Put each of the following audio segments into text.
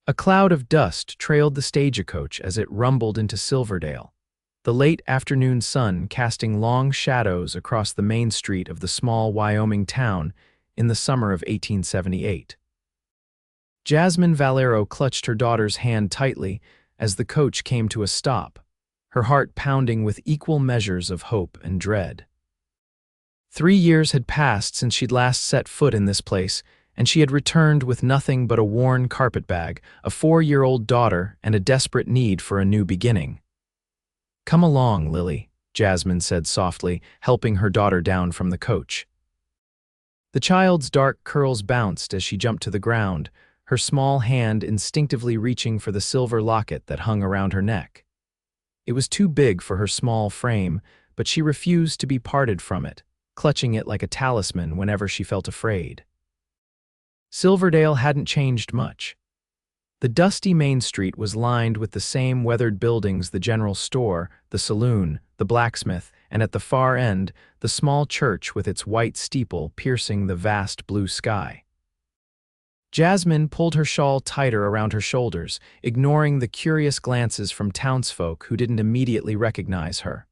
A cloud of dust trailed the stagecoach as it rumbled into Silverdale, the late afternoon sun casting long shadows across the main street of the small Wyoming town in the summer of 1878. Jasmine Valero clutched her daughter's hand tightly as the coach came to a stop, her heart pounding with equal measures of hope and dread. 3 years had passed since she'd last set foot in this place, and she had returned with nothing but a worn carpetbag, a 4-year-old daughter, and a desperate need for a new beginning. "Come along, Lily," Jasmine said softly, helping her daughter down from the coach. The child's dark curls bounced as she jumped to the ground, her small hand instinctively reaching for the silver locket that hung around her neck. It was too big for her small frame, but she refused to be parted from it, clutching it like a talisman whenever she felt afraid. Silverdale hadn't changed much. The dusty main street was lined with the same weathered buildings: the general store, the saloon, the blacksmith, and at the far end, the small church with its white steeple piercing the vast blue sky. Jasmine pulled her shawl tighter around her shoulders, ignoring the curious glances from townsfolk who didn't immediately recognize her.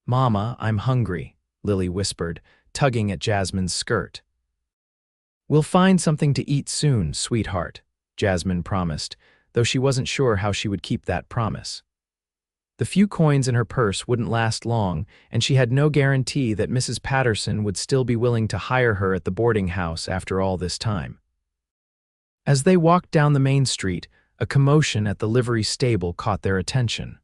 "Mama, I'm hungry," Lily whispered, tugging at Jasmine's skirt. "We'll find something to eat soon, sweetheart," Jasmine promised, though she wasn't sure how she would keep that promise. The few coins in her purse wouldn't last long, and she had no guarantee that Mrs. Patterson would still be willing to hire her at the boarding house after all this time. As they walked down the main street, a commotion at the livery stable caught their attention.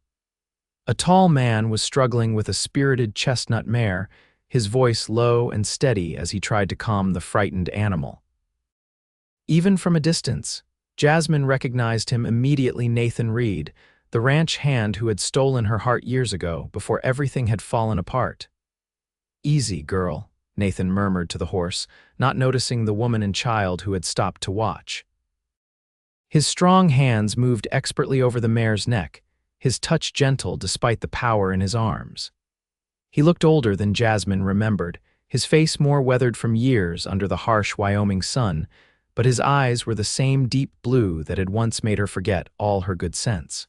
A tall man was struggling with a spirited chestnut mare, his voice low and steady as he tried to calm the frightened animal. Even from a distance, Jasmine recognized him immediately: Nathan Reed, the ranch hand who had stolen her heart years ago, before everything had fallen apart. "Easy, girl," Nathan murmured to the horse, not noticing the woman and child who had stopped to watch. His strong hands moved expertly over the mare's neck, his touch gentle despite the power in his arms. He looked older than Jasmine remembered, his face more weathered from years under the harsh Wyoming sun, but his eyes were the same deep blue that had once made her forget all her good sense.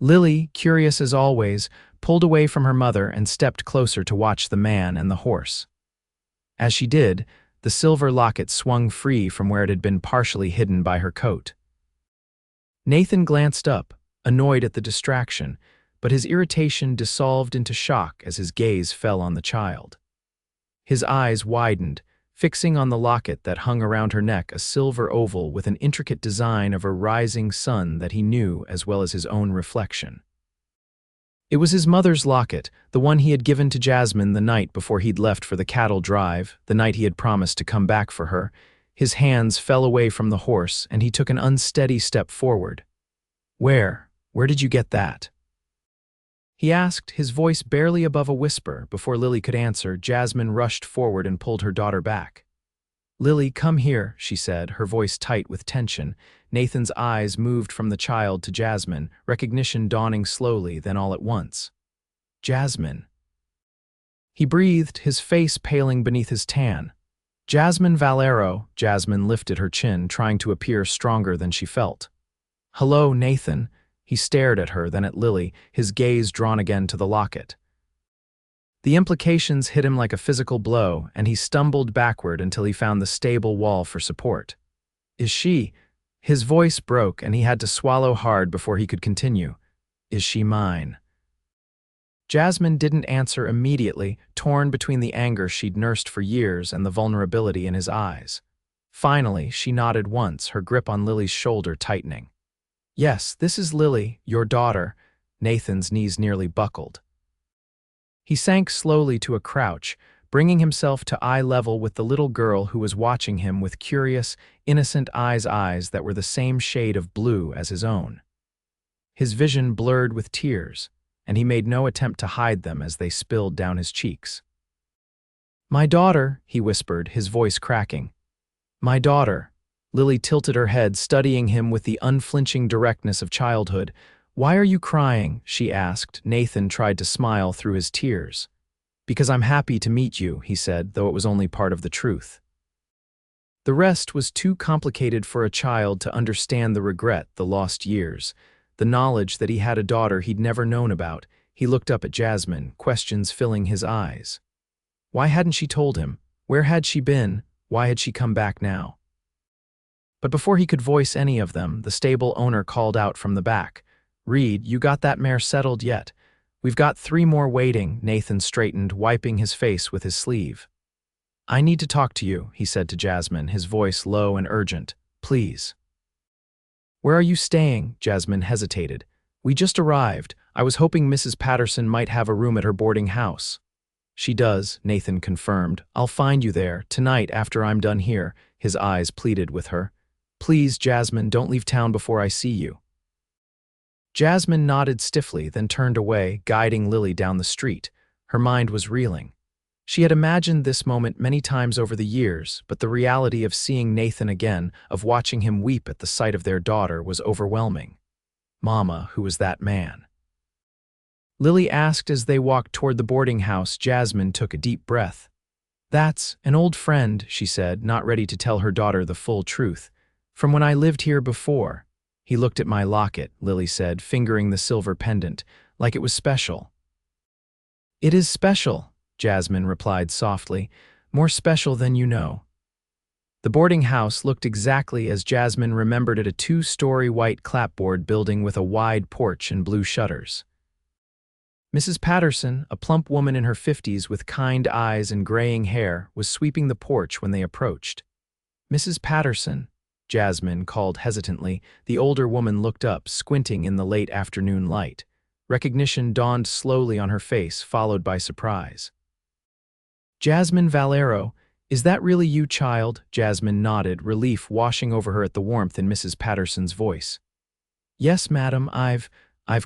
Lily, curious as always, pulled away from her mother and stepped closer to watch the man and the horse. As she did, the silver locket swung free from where it had been partially hidden by her coat. Nathan glanced up, annoyed at the distraction, but his irritation dissolved into shock as his gaze fell on the child. His eyes widened, fixing on the locket that hung around her neck, a silver oval with an intricate design of a rising sun that he knew as well as his own reflection. It was his mother's locket, the one he had given to Jasmine the night before he'd left for the cattle drive, the night he had promised to come back for her. His hands fell away from the horse, and he took an unsteady step forward. Where did you get that?" he asked, his voice barely above a whisper. Before Lily could answer, Jasmine rushed forward and pulled her daughter back. "Lily, come here," she said, her voice tight with tension. Nathan's eyes moved from the child to Jasmine, recognition dawning slowly, then all at once. "Jasmine." He breathed, his face paling beneath his tan. "Jasmine Valero." Jasmine lifted her chin, trying to appear stronger than she felt. "Hello, Nathan." He stared at her, then at Lily, his gaze drawn again to the locket. The implications hit him like a physical blow, and he stumbled backward until he found the stable wall for support. "Is she?" His voice broke, and he had to swallow hard before he could continue. "Is she mine?" Jasmine didn't answer immediately, torn between the anger she'd nursed for years and the vulnerability in his eyes. Finally, she nodded once, her grip on Lily's shoulder tightening. "Yes, this is Lily, your daughter." Nathan's knees nearly buckled. He sank slowly to a crouch, bringing himself to eye level with the little girl who was watching him with curious, innocent eyes that were the same shade of blue as his own. His vision blurred with tears, and he made no attempt to hide them as they spilled down his cheeks. "My daughter," he whispered, his voice cracking. "My daughter." Lily tilted her head, studying him with the unflinching directness of childhood. "Why are you crying?" she asked. Nathan tried to smile through his tears. "Because I'm happy to meet you," he said, though it was only part of the truth. The rest was too complicated for a child to understand: the regret, the lost years, the knowledge that he had a daughter he'd never known about. He looked up at Jasmine, questions filling his eyes. Why hadn't she told him? Where had she been? Why had she come back now? But before he could voice any of them, the stable owner called out from the back. "Reed, you got that mare settled yet? We've got 3 more waiting." Nathan straightened, wiping his face with his sleeve. "I need to talk to you," he said to Jasmine, his voice low and urgent. "Please." "Where are you staying?" Jasmine hesitated. "We just arrived. I was hoping Mrs. Patterson might have a room at her boarding house." "She does," Nathan confirmed. "I'll find you there, tonight after I'm done here." His eyes pleaded with her. "Please, Jasmine, don't leave town before I see you." Jasmine nodded stiffly, then turned away, guiding Lily down the street. Her mind was reeling. She had imagined this moment many times over the years, but the reality of seeing Nathan again, of watching him weep at the sight of their daughter, was overwhelming. Mama, who was that man? Lily asked as they walked toward the boarding house. Jasmine took a deep breath. "That's an old friend," she said, not ready to tell her daughter the full truth. "From when I lived here before." "He looked at my locket," Lily said, fingering the silver pendant, "like it was special." "It is special," Jasmine replied softly, "more special than you know." The boarding house looked exactly as Jasmine remembered it: a 2-story white clapboard building with a wide porch and blue shutters. Mrs. Patterson, a plump woman in her 50s with kind eyes and graying hair, was sweeping the porch when they approached. "Mrs. Patterson," Jasmine called hesitantly. The older woman looked up, squinting in the late afternoon light. Recognition dawned slowly on her face, followed by surprise. "Jasmine Valero, is that really you, child?" Jasmine nodded, relief washing over her at the warmth in Mrs. Patterson's voice. "Yes, madam, I've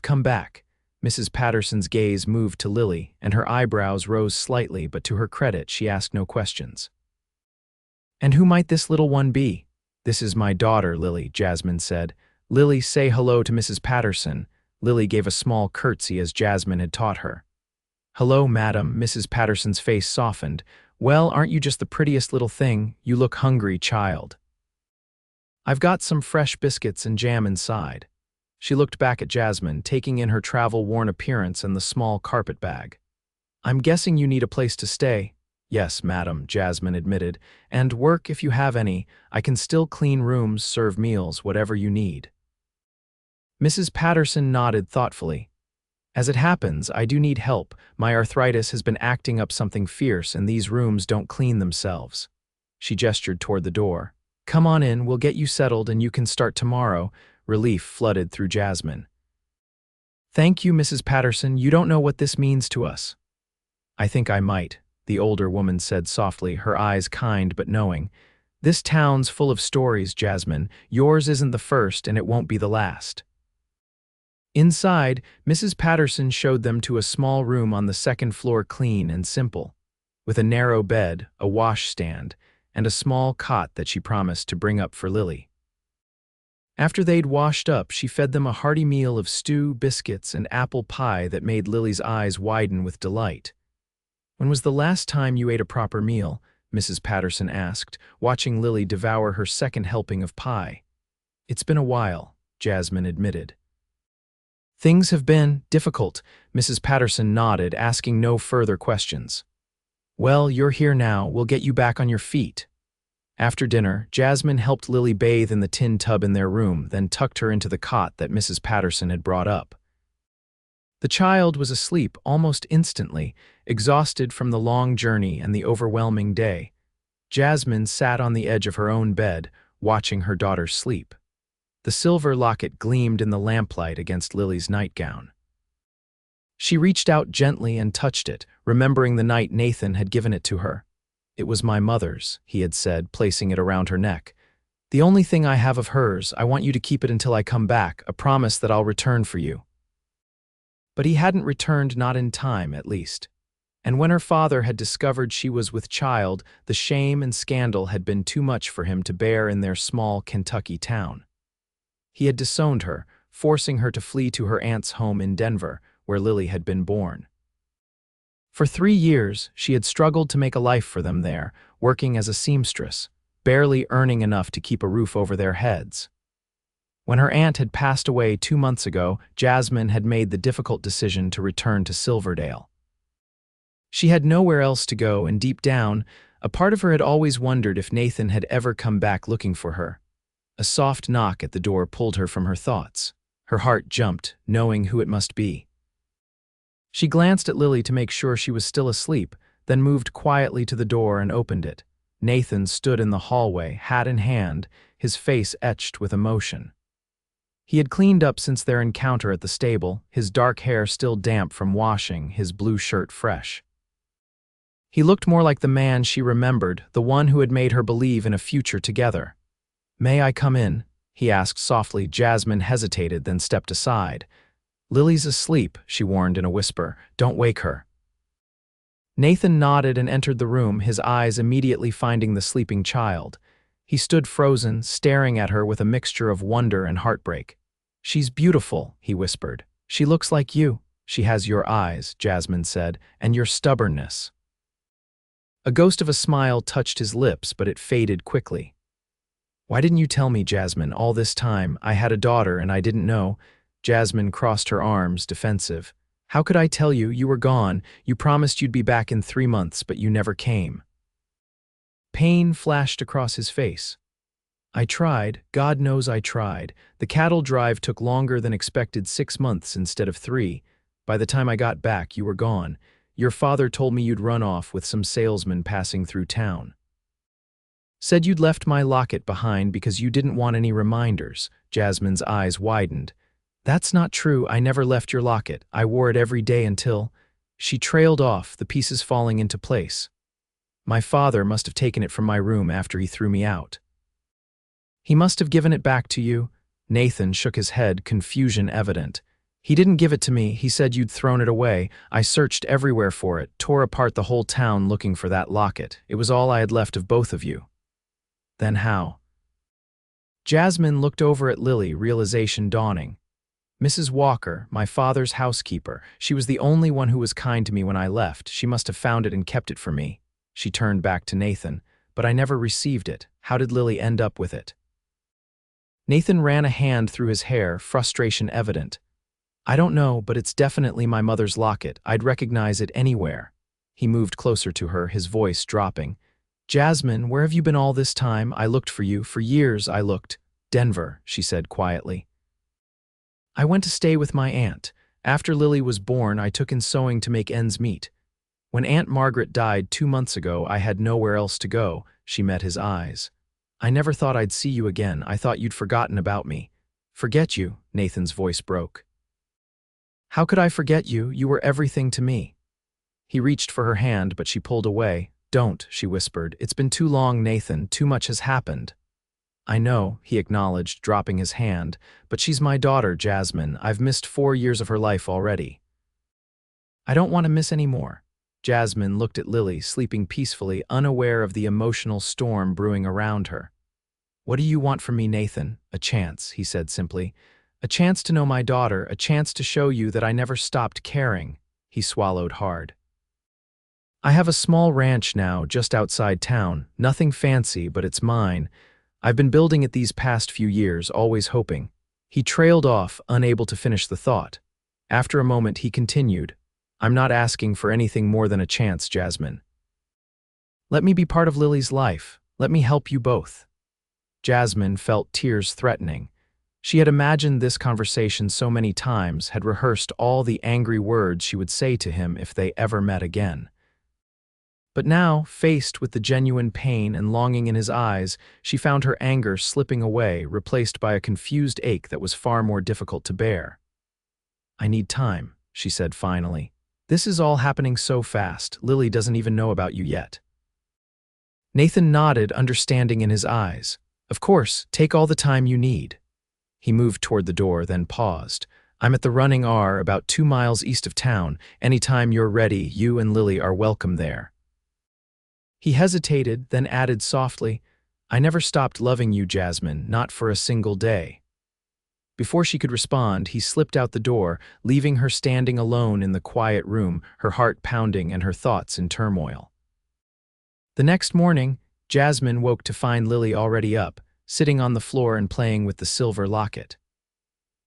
come back." Mrs. Patterson's gaze moved to Lily, and her eyebrows rose slightly, but to her credit, she asked no questions. "And who might this little one be?" "This is my daughter, Lily," Jasmine said. "Lily, say hello to Mrs. Patterson." Lily gave a small curtsy as Jasmine had taught her. "Hello, madam." Mrs. Patterson's face softened. "Well, aren't you just the prettiest little thing? You look hungry, child." "I've got some fresh biscuits and jam inside." She looked back at Jasmine, taking in her travel-worn appearance and the small carpet bag. "I'm guessing you need a place to stay." "Yes, madam," Jasmine admitted, "and work if you have any. I can still clean rooms, serve meals, whatever you need." Mrs. Patterson nodded thoughtfully. "As it happens, I do need help. My arthritis has been acting up something fierce, and these rooms don't clean themselves." She gestured toward the door. "Come on in, we'll get you settled and you can start tomorrow." Relief flooded through Jasmine. "Thank you, Mrs. Patterson. You don't know what this means to us." "I think I might," the older woman said softly, her eyes kind but knowing. "This town's full of stories, Jasmine. Yours isn't the first, and it won't be the last." Inside, Mrs. Patterson showed them to a small room on the 2nd floor, clean and simple, with a narrow bed, a washstand, and a small cot that she promised to bring up for Lily. After they'd washed up, she fed them a hearty meal of stew, biscuits, and apple pie that made Lily's eyes widen with delight. "When was the last time you ate a proper meal?" Mrs. Patterson asked, watching Lily devour her 2nd helping of pie. "It's been a while," Jasmine admitted. "Things have been difficult," Mrs. Patterson nodded, asking no further questions. "Well, you're here now. We'll get you back on your feet." After dinner, Jasmine helped Lily bathe in the tin tub in their room, then tucked her into the cot that Mrs. Patterson had brought up. The child was asleep almost instantly, exhausted from the long journey and the overwhelming day. Jasmine sat on the edge of her own bed, watching her daughter sleep. The silver locket gleamed in the lamplight against Lily's nightgown. She reached out gently and touched it, remembering the night Nathan had given it to her. "It was my mother's," he had said, placing it around her neck. "The only thing I have of hers. I want you to keep it until I come back, a promise that I'll return for you." But he hadn't returned, not in time, at least. And when her father had discovered she was with child, the shame and scandal had been too much for him to bear in their small Kentucky town. He had disowned her, forcing her to flee to her aunt's home in Denver, where Lily had been born. For 3 years, she had struggled to make a life for them there, working as a seamstress. barely earning enough to keep a roof over their heads. When her aunt had passed away 2 months ago, Jasmine had made the difficult decision to return to Silverdale. She had nowhere else to go, and deep down, a part of her had always wondered if Nathan had ever come back looking for her. A soft knock at the door pulled her from her thoughts. Her heart jumped, knowing who it must be. She glanced at Lily to make sure she was still asleep, then moved quietly to the door and opened it. Nathan stood in the hallway, hat in hand, his face etched with emotion. He had cleaned up since their encounter at the stable, his dark hair still damp from washing, his blue shirt fresh. He looked more like the man she remembered, the one who had made her believe in a future together. "May I come in?" he asked softly. Jasmine hesitated, then stepped aside. "Lily's asleep," she warned in a whisper. "Don't wake her." Nathan nodded and entered the room, his eyes immediately finding the sleeping child. He stood frozen, staring at her with a mixture of wonder and heartbreak. "She's beautiful," he whispered. "She looks like you." "She has your eyes," Jasmine said, "and your stubbornness." A ghost of a smile touched his lips, but it faded quickly. "Why didn't you tell me, Jasmine, all this time? I had a daughter and I didn't know." Jasmine crossed her arms, defensive. "How could I tell you? You were gone. You promised you'd be back in 3 months, but you never came." Pain flashed across his face. "I tried. God knows I tried. The cattle drive took longer than expected, 6 months instead of 3. By the time I got back, you were gone. Your father told me you'd run off with some salesman passing through town. Said you'd left my locket behind because you didn't want any reminders." Jasmine's eyes widened. "That's not true. I never left your locket. I wore it every day until—" She trailed off, the pieces falling into place. "My father must have taken it from my room after he threw me out." "He must have given it back to you." Nathan shook his head, confusion evident. "He didn't give it to me. He said you'd thrown it away. I searched everywhere for it, tore apart the whole town looking for that locket. It was all I had left of both of you." "Then how?" Jasmine looked over at Lily, realization dawning. "Mrs. Walker, my father's housekeeper. She was the only one who was kind to me when I left. She must have found it and kept it for me." She turned back to Nathan. "But I never received it. How did Lily end up with it?" Nathan ran a hand through his hair, frustration evident. "I don't know, but it's definitely my mother's locket. I'd recognize it anywhere." He moved closer to her, his voice dropping. "Jasmine, where have you been all this time? I looked for you. For years I looked." "Denver," she said quietly. "I went to stay with my aunt. After Lily was born, I took in sewing to make ends meet. When Aunt Margaret died 2 months ago, I had nowhere else to go." She met his eyes. "I never thought I'd see you again. I thought you'd forgotten about me." "Forget you?" Nathan's voice broke. "How could I forget you? You were everything to me." He reached for her hand, but she pulled away. "Don't," she whispered. "It's been too long, Nathan. Too much has happened." "I know," he acknowledged, dropping his hand. "But she's my daughter, Jasmine. I've missed 4 years of her life already. I don't want to miss any more." Jasmine looked at Lily, sleeping peacefully, unaware of the emotional storm brewing around her. "What do you want from me, Nathan?" "A chance," he said simply. "A chance to know my daughter, a chance to show you that I never stopped caring." He swallowed hard. "I have a small ranch now, just outside town. Nothing fancy, but it's mine. I've been building it these past few years, always hoping." He trailed off, unable to finish the thought. After a moment, he continued, "I'm not asking for anything more than a chance, Jasmine. Let me be part of Lily's life. Let me help you both." Jasmine felt tears threatening. She had imagined this conversation so many times, had rehearsed all the angry words she would say to him if they ever met again. But now, faced with the genuine pain and longing in his eyes, she found her anger slipping away, replaced by a confused ache that was far more difficult to bear. "I need time," she said finally. "This is all happening so fast. Lily doesn't even know about you yet." Nathan nodded, understanding in his eyes. "Of course, take all the time you need." He moved toward the door, then paused. "I'm at the Running R, about 2 miles east of town. Anytime you're ready, you and Lily are welcome there." He hesitated, then added softly, "I never stopped loving you, Jasmine, not for a single day." Before she could respond, he slipped out the door, leaving her standing alone in the quiet room, her heart pounding and her thoughts in turmoil. The next morning, Jasmine woke to find Lily already up, sitting on the floor and playing with the silver locket.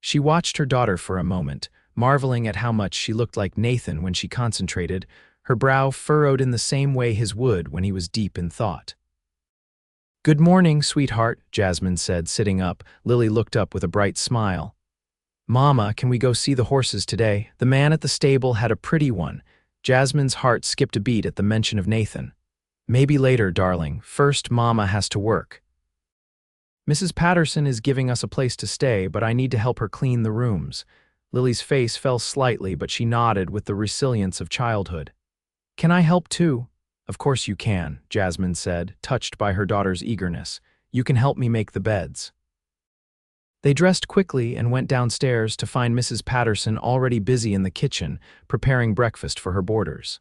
She watched her daughter for a moment, marveling at how much she looked like Nathan when she concentrated, her brow furrowed in the same way his would when he was deep in thought. "Good morning, sweetheart," Jasmine said, sitting up. Lily looked up with a bright smile. "Mama, can we go see the horses today? The man at the stable had a pretty one." Jasmine's heart skipped a beat at the mention of Nathan. "Maybe later, darling. First, Mama has to work. Mrs. Patterson is giving us a place to stay, but I need to help her clean the rooms." Lily's face fell slightly, but she nodded with the resilience of childhood. "Can I help too?" "Of course you can," Jasmine said, touched by her daughter's eagerness. "You can help me make the beds." They dressed quickly and went downstairs to find Mrs. Patterson already busy in the kitchen, preparing breakfast for her boarders.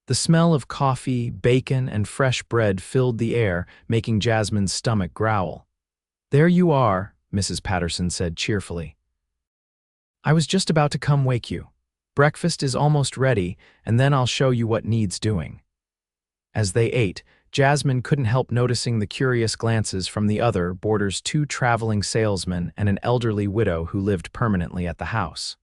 The smell of coffee, bacon, and fresh bread filled the air, making Jasmine's stomach growl. "There you are," Mrs. Patterson said cheerfully. "I was just about to come wake you. Breakfast is almost ready, and then I'll show you what needs doing." As they ate, Jasmine couldn't help noticing the curious glances from the other boarders, two traveling salesmen and an elderly widow who lived permanently at the house.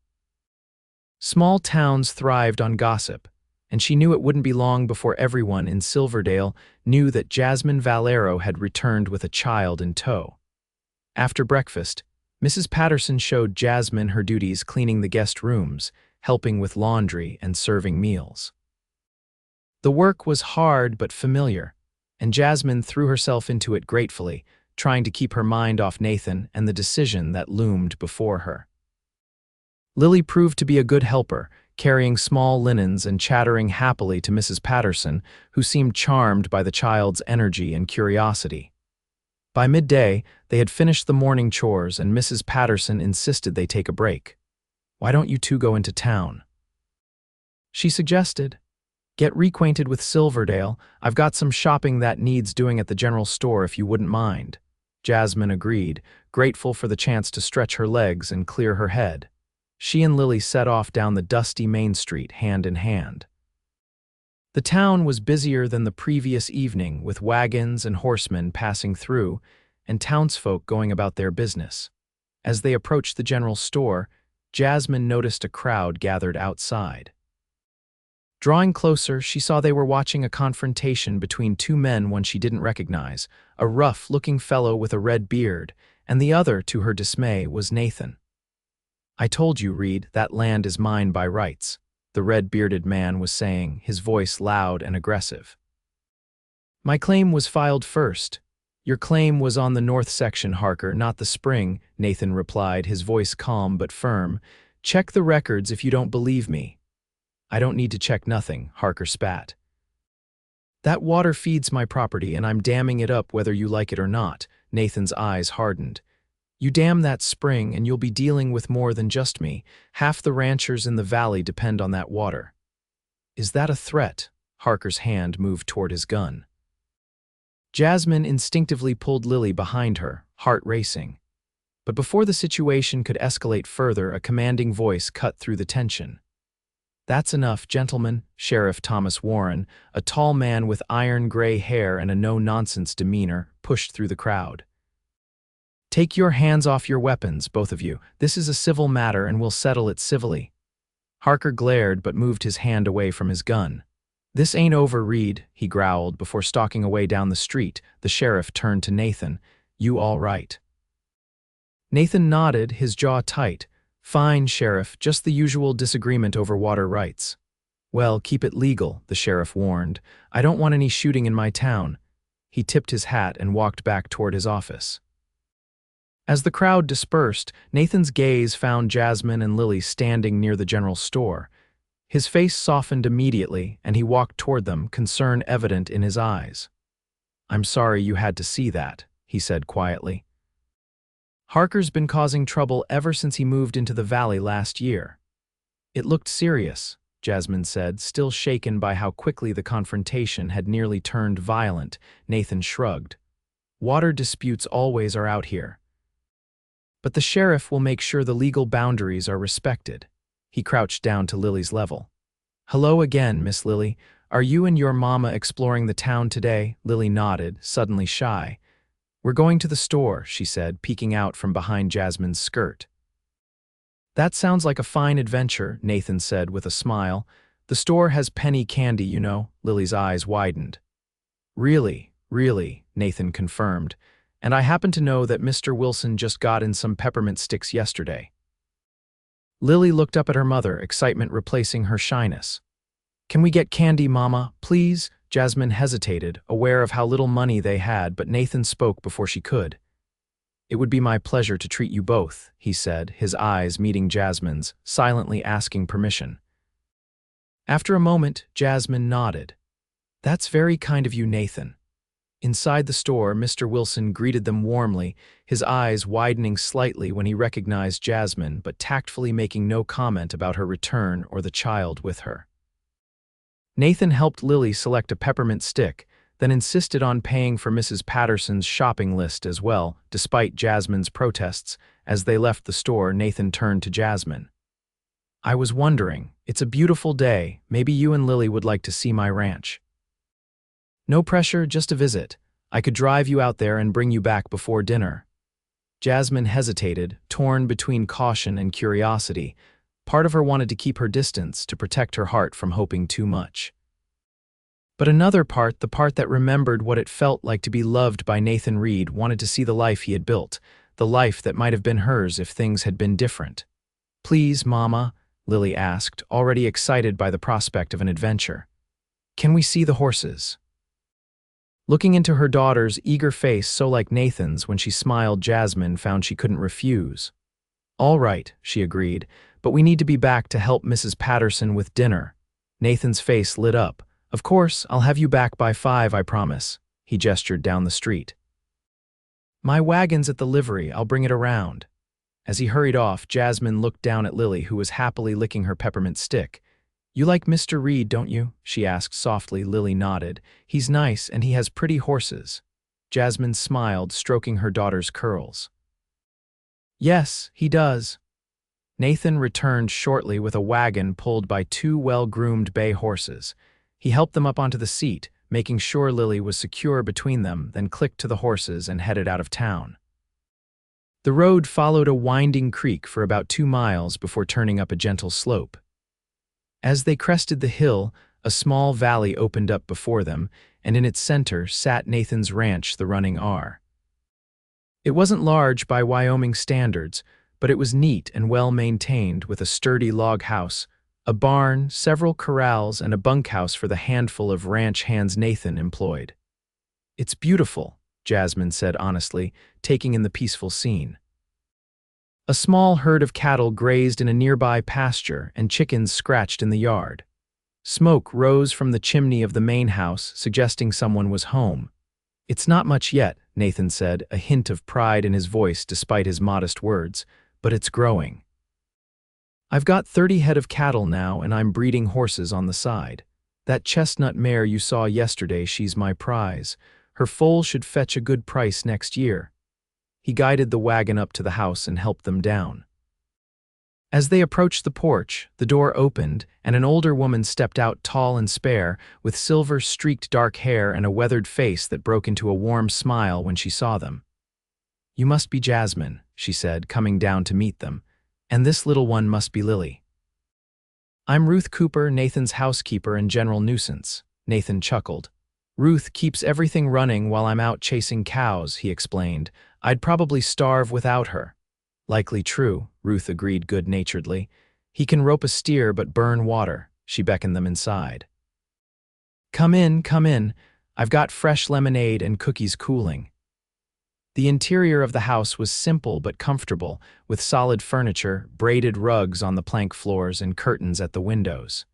Small towns thrived on gossip, and she knew it wouldn't be long before everyone in Silverdale knew that Jasmine Valero had returned with a child in tow. After breakfast, Mrs. Patterson showed Jasmine her duties cleaning the guest rooms, helping with laundry, and serving meals. The work was hard but familiar, and Jasmine threw herself into it gratefully, trying to keep her mind off Nathan and the decision that loomed before her. Lily proved to be a good helper, carrying small linens and chattering happily to Mrs. Patterson, who seemed charmed by the child's energy and curiosity. By midday, they had finished the morning chores, and Mrs. Patterson insisted they take a break. "Why don't you two go into town?" she suggested. "Get reacquainted with Silverdale. I've got some shopping that needs doing at the general store if you wouldn't mind." Jasmine agreed, grateful for the chance to stretch her legs and clear her head. She and Lily set off down the dusty main street, hand in hand. The town was busier than the previous evening, with wagons and horsemen passing through, and townsfolk going about their business. As they approached the general store, Jasmine noticed a crowd gathered outside. Drawing closer, she saw they were watching a confrontation between two men one she didn't recognize, a rough-looking fellow with a red beard, and the other, to her dismay, was Nathan. "I told you, Reed, that land is mine by rights," the red-bearded man was saying, his voice loud and aggressive. "My claim was filed first." "Your claim was on the north section, Harker, not the spring," Nathan replied, his voice calm but firm. "Check the records if you don't believe me." "I don't need to check nothing," Harker spat. "That water feeds my property, and I'm damming it up whether you like it or not." Nathan's eyes hardened. "You dam that spring, and you'll be dealing with more than just me. Half the ranchers in the valley depend on that water." "Is that a threat?" Harker's hand moved toward his gun. Jasmine instinctively pulled Lily behind her, heart racing. But before the situation could escalate further, a commanding voice cut through the tension. "That's enough, gentlemen." Sheriff Thomas Warren, a tall man with iron-gray hair and a no-nonsense demeanor, pushed through the crowd. "Take your hands off your weapons, both of you. This is a civil matter and we'll settle it civilly." Harker glared but moved his hand away from his gun. "This ain't over, Reed," he growled before stalking away down the street. The sheriff turned to Nathan. "You all right?" Nathan nodded, his jaw tight. "Fine, Sheriff, just the usual disagreement over water rights." "Well, keep it legal," the sheriff warned. "I don't want any shooting in my town." He tipped his hat and walked back toward his office. As the crowd dispersed, Nathan's gaze found Jasmine and Lily standing near the general store. His face softened immediately, and he walked toward them, concern evident in his eyes. "I'm sorry you had to see that," he said quietly. "Harker's been causing trouble ever since he moved into the valley last year." "It looked serious," Jasmine said, still shaken by how quickly the confrontation had nearly turned violent. Nathan shrugged. "Water disputes always are out here. But the sheriff will make sure the legal boundaries are respected." He crouched down to Lily's level. "Hello again, Miss Lily. Are you and your mama exploring the town today? Lily nodded, suddenly shy. We're going to the store, she said, peeking out from behind Jasmine's skirt. That sounds like a fine adventure, Nathan said with a smile. The store has penny candy, you know. Lily's eyes widened. Really, Nathan confirmed. And I happen to know that Mr. Wilson just got in some peppermint sticks yesterday. Lily looked up at her mother, excitement replacing her shyness. Can we get candy, Mama, please? Jasmine hesitated, aware of how little money they had, but Nathan spoke before she could. It would be my pleasure to treat you both, he said, his eyes meeting Jasmine's, silently asking permission. After a moment, Jasmine nodded. That's very kind of you, Nathan. Inside the store, Mr. Wilson greeted them warmly, his eyes widening slightly when he recognized Jasmine, but tactfully making no comment about her return or the child with her. Nathan helped Lily select a peppermint stick, then insisted on paying for Mrs. Patterson's shopping list as well, despite Jasmine's protests. As they left the store, Nathan turned to Jasmine. I was wondering, it's a beautiful day, maybe you and Lily would like to see my ranch. No pressure, just a visit. I could drive you out there and bring you back before dinner. Jasmine hesitated, torn between caution and curiosity. Part of her wanted to keep her distance, to protect her heart from hoping too much. But another part, the part that remembered what it felt like to be loved by Nathan Reed, wanted to see the life he had built, the life that might have been hers if things had been different. Please, Mama, Lily asked, already excited by the prospect of an adventure. Can we see the horses? Looking into her daughter's eager face so like Nathan's when she smiled, Jasmine found she couldn't refuse. All right, she agreed, but we need to be back to help Mrs. Patterson with dinner. Nathan's face lit up. Of course, I'll have you back by 5, I promise. He gestured down the street. My wagon's at the livery, I'll bring it around. As he hurried off, Jasmine looked down at Lily, who was happily licking her peppermint stick. You like Mr. Reed, don't you? She asked softly. Lily nodded. He's nice, and he has pretty horses. Jasmine smiled, stroking her daughter's curls. Yes, he does. Nathan returned shortly with a wagon pulled by 2 well-groomed bay horses. He helped them up onto the seat, making sure Lily was secure between them, then clicked to the horses and headed out of town. The road followed a winding creek for about 2 miles before turning up a gentle slope. As they crested the hill, a small valley opened up before them, and in its center sat Nathan's ranch, the Running R. It wasn't large by Wyoming standards, but it was neat and well-maintained, with a sturdy log house, a barn, several corrals, and a bunkhouse for the handful of ranch hands Nathan employed. It's beautiful, Jasmine said honestly, taking in the peaceful scene. A small herd of cattle grazed in a nearby pasture, and chickens scratched in the yard. Smoke rose from the chimney of the main house, suggesting someone was home. It's not much yet, Nathan said, a hint of pride in his voice despite his modest words, but it's growing. I've got 30 head of cattle now, and I'm breeding horses on the side. That chestnut mare you saw yesterday, she's my prize. Her foal should fetch a good price next year. He guided the wagon up to the house and helped them down. As they approached the porch, the door opened, and an older woman stepped out, tall and spare, with silver-streaked dark hair and a weathered face that broke into a warm smile when she saw them. You must be Jasmine, she said, coming down to meet them, and this little one must be Lily. I'm Ruth Cooper, Nathan's housekeeper and general nuisance, Nathan chuckled. Ruth keeps everything running while I'm out chasing cows, he explained. I'd probably starve without her. Likely true, Ruth agreed good-naturedly. He can rope a steer but burn water. She beckoned them inside. Come in, come in. I've got fresh lemonade and cookies cooling. The interior of the house was simple but comfortable, with solid furniture, braided rugs on the plank floors, and curtains at the windows.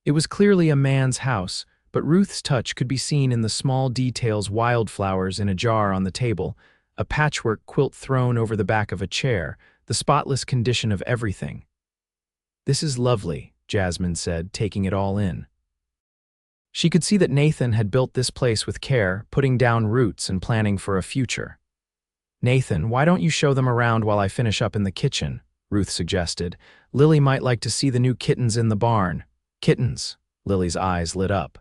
It was clearly a man's house, but Ruth's touch could be seen in the small details: wildflowers in a jar on the table, a patchwork quilt thrown over the back of a chair, the spotless condition of everything. This is lovely, Jasmine said, taking it all in. She could see that Nathan had built this place with care, putting down roots and planning for a future. Nathan, why don't you show them around while I finish up in the kitchen? Ruth suggested. Lily might like to see the new kittens in the barn. Kittens, Lily's eyes lit up.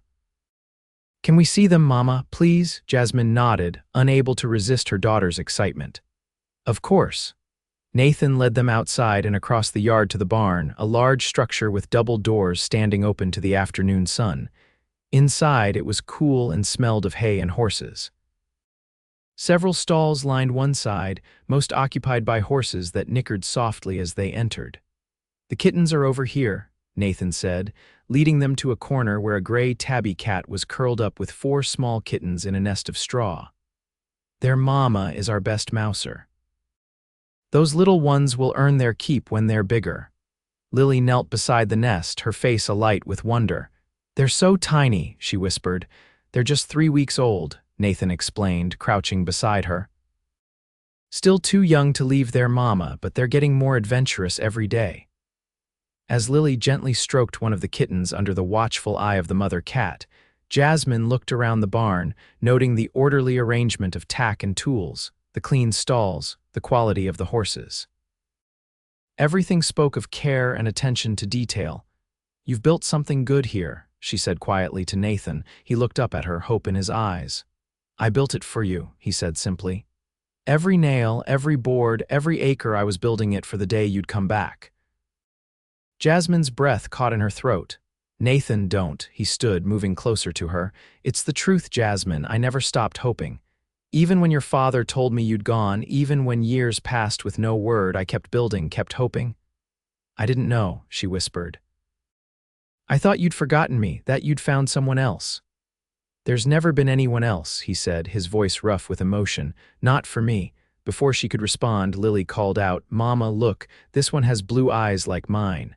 Can we see them, Mama, please? Jasmine nodded, unable to resist her daughter's excitement. Of course. Nathan led them outside and across the yard to the barn, a large structure with double doors standing open to the afternoon sun. Inside, it was cool and smelled of hay and horses. Several stalls lined one side, most occupied by horses that nickered softly as they entered. The kittens are over here, Nathan said, leading them to a corner where a gray tabby cat was curled up with 4 small kittens in a nest of straw. Their mama is our best mouser. Those little ones will earn their keep when they're bigger. Lily knelt beside the nest, her face alight with wonder. They're so tiny, she whispered. They're just 3 weeks old, Nathan explained, crouching beside her. Still too young to leave their mama, but they're getting more adventurous every day. As Lily gently stroked one of the kittens under the watchful eye of the mother cat, Jasmine looked around the barn, noting the orderly arrangement of tack and tools, the clean stalls, the quality of the horses. Everything spoke of care and attention to detail. You've built something good here, she said quietly to Nathan. He looked up at her, hope in his eyes. I built it for you, he said simply. Every nail, every board, every acre, I was building it for the day you'd come back. Jasmine's breath caught in her throat. Nathan, don't, he stood, moving closer to her. It's the truth, Jasmine, I never stopped hoping. Even when your father told me you'd gone, even when years passed with no word, I kept building, kept hoping. I didn't know, she whispered. I thought you'd forgotten me, that you'd found someone else. There's never been anyone else, he said, his voice rough with emotion. Not for me. Before she could respond, Lily called out, Mama, look, this one has blue eyes like mine.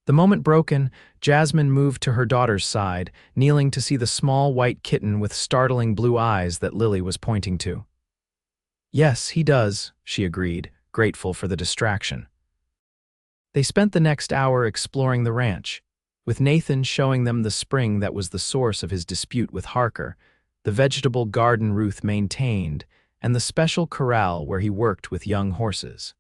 The moment broken, Jasmine moved to her daughter's side, kneeling to see the small white kitten with startling blue eyes that Lily was pointing to. Yes, he does, she agreed, grateful for the distraction. They spent the next hour exploring the ranch, with Nathan showing them the spring that was the source of his dispute with Harker, the vegetable garden Ruth maintained, and the special corral where he worked with young horses.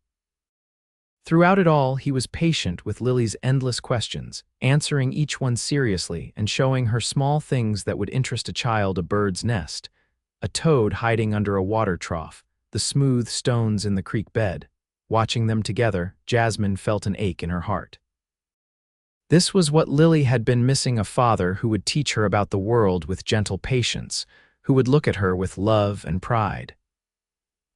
Throughout it all, he was patient with Lily's endless questions, answering each one seriously and showing her small things that would interest a child: a bird's nest, a toad hiding under a water trough, the smooth stones in the creek bed. Watching them together, Jasmine felt an ache in her heart. This was what Lily had been missing: a father who would teach her about the world with gentle patience, who would look at her with love and pride.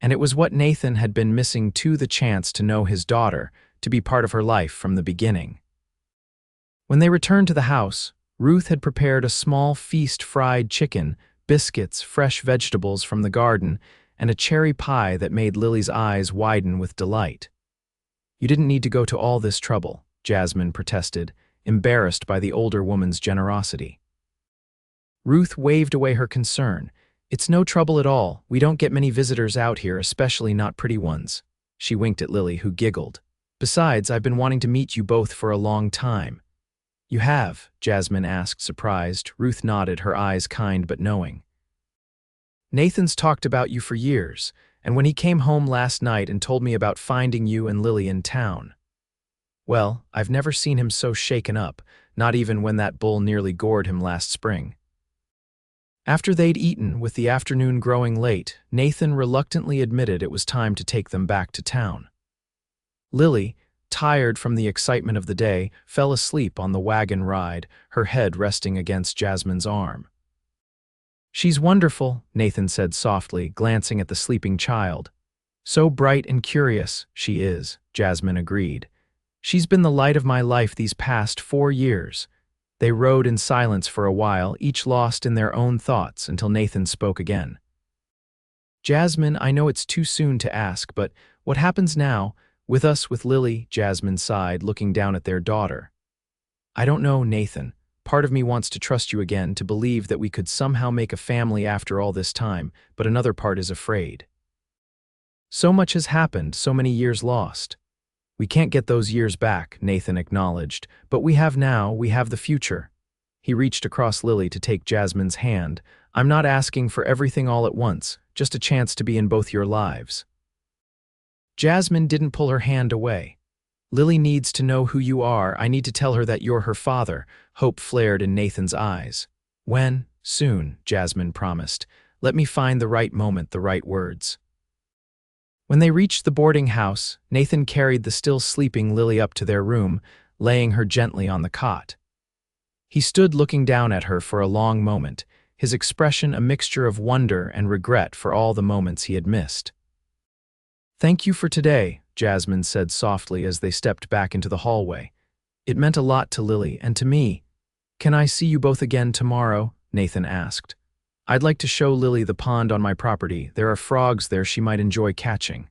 And it was what Nathan had been missing too: the chance to know his daughter, to be part of her life from the beginning. When they returned to the house, Ruth had prepared a small feast: fried chicken, biscuits, fresh vegetables from the garden, and a cherry pie that made Lily's eyes widen with delight. You didn't need to go to all this trouble, Jasmine protested, embarrassed by the older woman's generosity. Ruth waved away her concern. It's no trouble at all. We don't get many visitors out here, especially not pretty ones. She winked at Lily, who giggled. Besides, I've been wanting to meet you both for a long time. You have? Jasmine asked, surprised. Ruth nodded, her eyes kind but knowing. Nathan's talked about you for years, and when he came home last night and told me about finding you and Lily in town. Well, I've never seen him so shaken up, not even when that bull nearly gored him last spring. After they'd eaten, with the afternoon growing late, Nathan reluctantly admitted it was time to take them back to town. Lily, tired from the excitement of the day, fell asleep on the wagon ride, her head resting against Jasmine's arm. She's wonderful, Nathan said softly, glancing at the sleeping child. So bright and curious, she is, Jasmine agreed. She's been the light of my life these past 4 years. They rode in silence for a while, each lost in their own thoughts, until Nathan spoke again. Jasmine, I know it's too soon to ask, but what happens now, with us, with Lily? Jasmine sighed, looking down at their daughter. I don't know, Nathan. Part of me wants to trust you again, to believe that we could somehow make a family after all this time, but another part is afraid. So much has happened, so many years lost. We can't get those years back, Nathan acknowledged, but we have now, we have the future. He reached across Lily to take Jasmine's hand. I'm not asking for everything all at once, just a chance to be in both your lives. Jasmine didn't pull her hand away. Lily needs to know who you are. I need to tell her that you're her father. Hope flared in Nathan's eyes. When? Soon, Jasmine promised. Let me find the right moment, the right words. When they reached the boarding house, Nathan carried the still sleeping Lily up to their room, laying her gently on the cot. He stood looking down at her for a long moment, his expression a mixture of wonder and regret for all the moments he had missed. "Thank you for today," Jasmine said softly as they stepped back into the hallway. "It meant a lot to Lily and to me." "Can I see you both again tomorrow?" Nathan asked. "I'd like to show Lily the pond on my property. There are frogs there she might enjoy catching."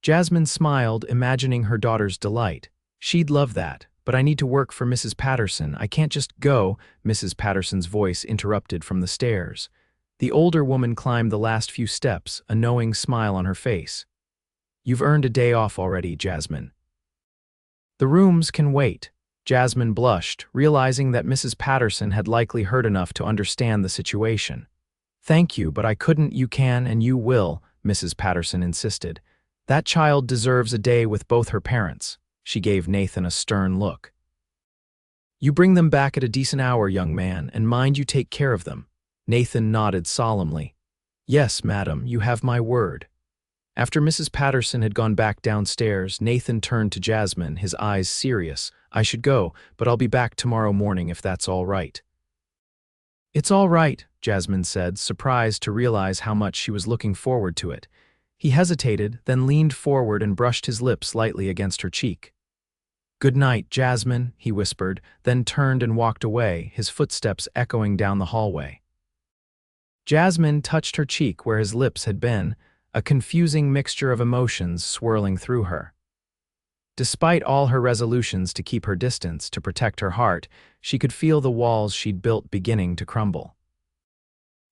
Jasmine smiled, imagining her daughter's delight. "She'd love that, but I need to work for Mrs. Patterson. I can't just go," Mrs. Patterson's voice interrupted from the stairs. The older woman climbed the last few steps, a knowing smile on her face. "You've earned a day off already, Jasmine." "The rooms can wait." Jasmine blushed, realizing that Mrs. Patterson had likely heard enough to understand the situation. "Thank you, but I couldn't." "You can and you will," Mrs. Patterson insisted. "That child deserves a day with both her parents." She gave Nathan a stern look. "You bring them back at a decent hour, young man, and mind you take care of them." Nathan nodded solemnly. "Yes, madam, you have my word." After Mrs. Patterson had gone back downstairs, Nathan turned to Jasmine, his eyes serious. "I should go, but I'll be back tomorrow morning if that's all right." "It's all right," Jasmine said, surprised to realize how much she was looking forward to it. He hesitated, then leaned forward and brushed his lips lightly against her cheek. "Good night, Jasmine," he whispered, then turned and walked away, his footsteps echoing down the hallway. Jasmine touched her cheek where his lips had been, a confusing mixture of emotions swirling through her. Despite all her resolutions to keep her distance, to protect her heart, she could feel the walls she'd built beginning to crumble.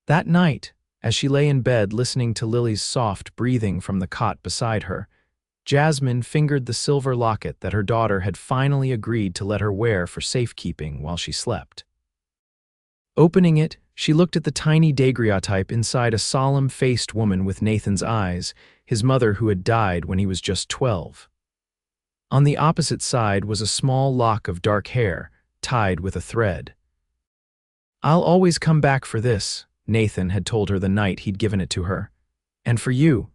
That night, as she lay in bed listening to Lily's soft breathing from the cot beside her, Jasmine fingered the silver locket that her daughter had finally agreed to let her wear for safekeeping while she slept. Opening it, she looked at the tiny daguerreotype inside, a solemn-faced woman with Nathan's eyes, his mother who had died when he was just 12. On the opposite side was a small lock of dark hair, tied with a thread. "I'll always come back for this," Nathan had told her the night he'd given it to her. "And for you."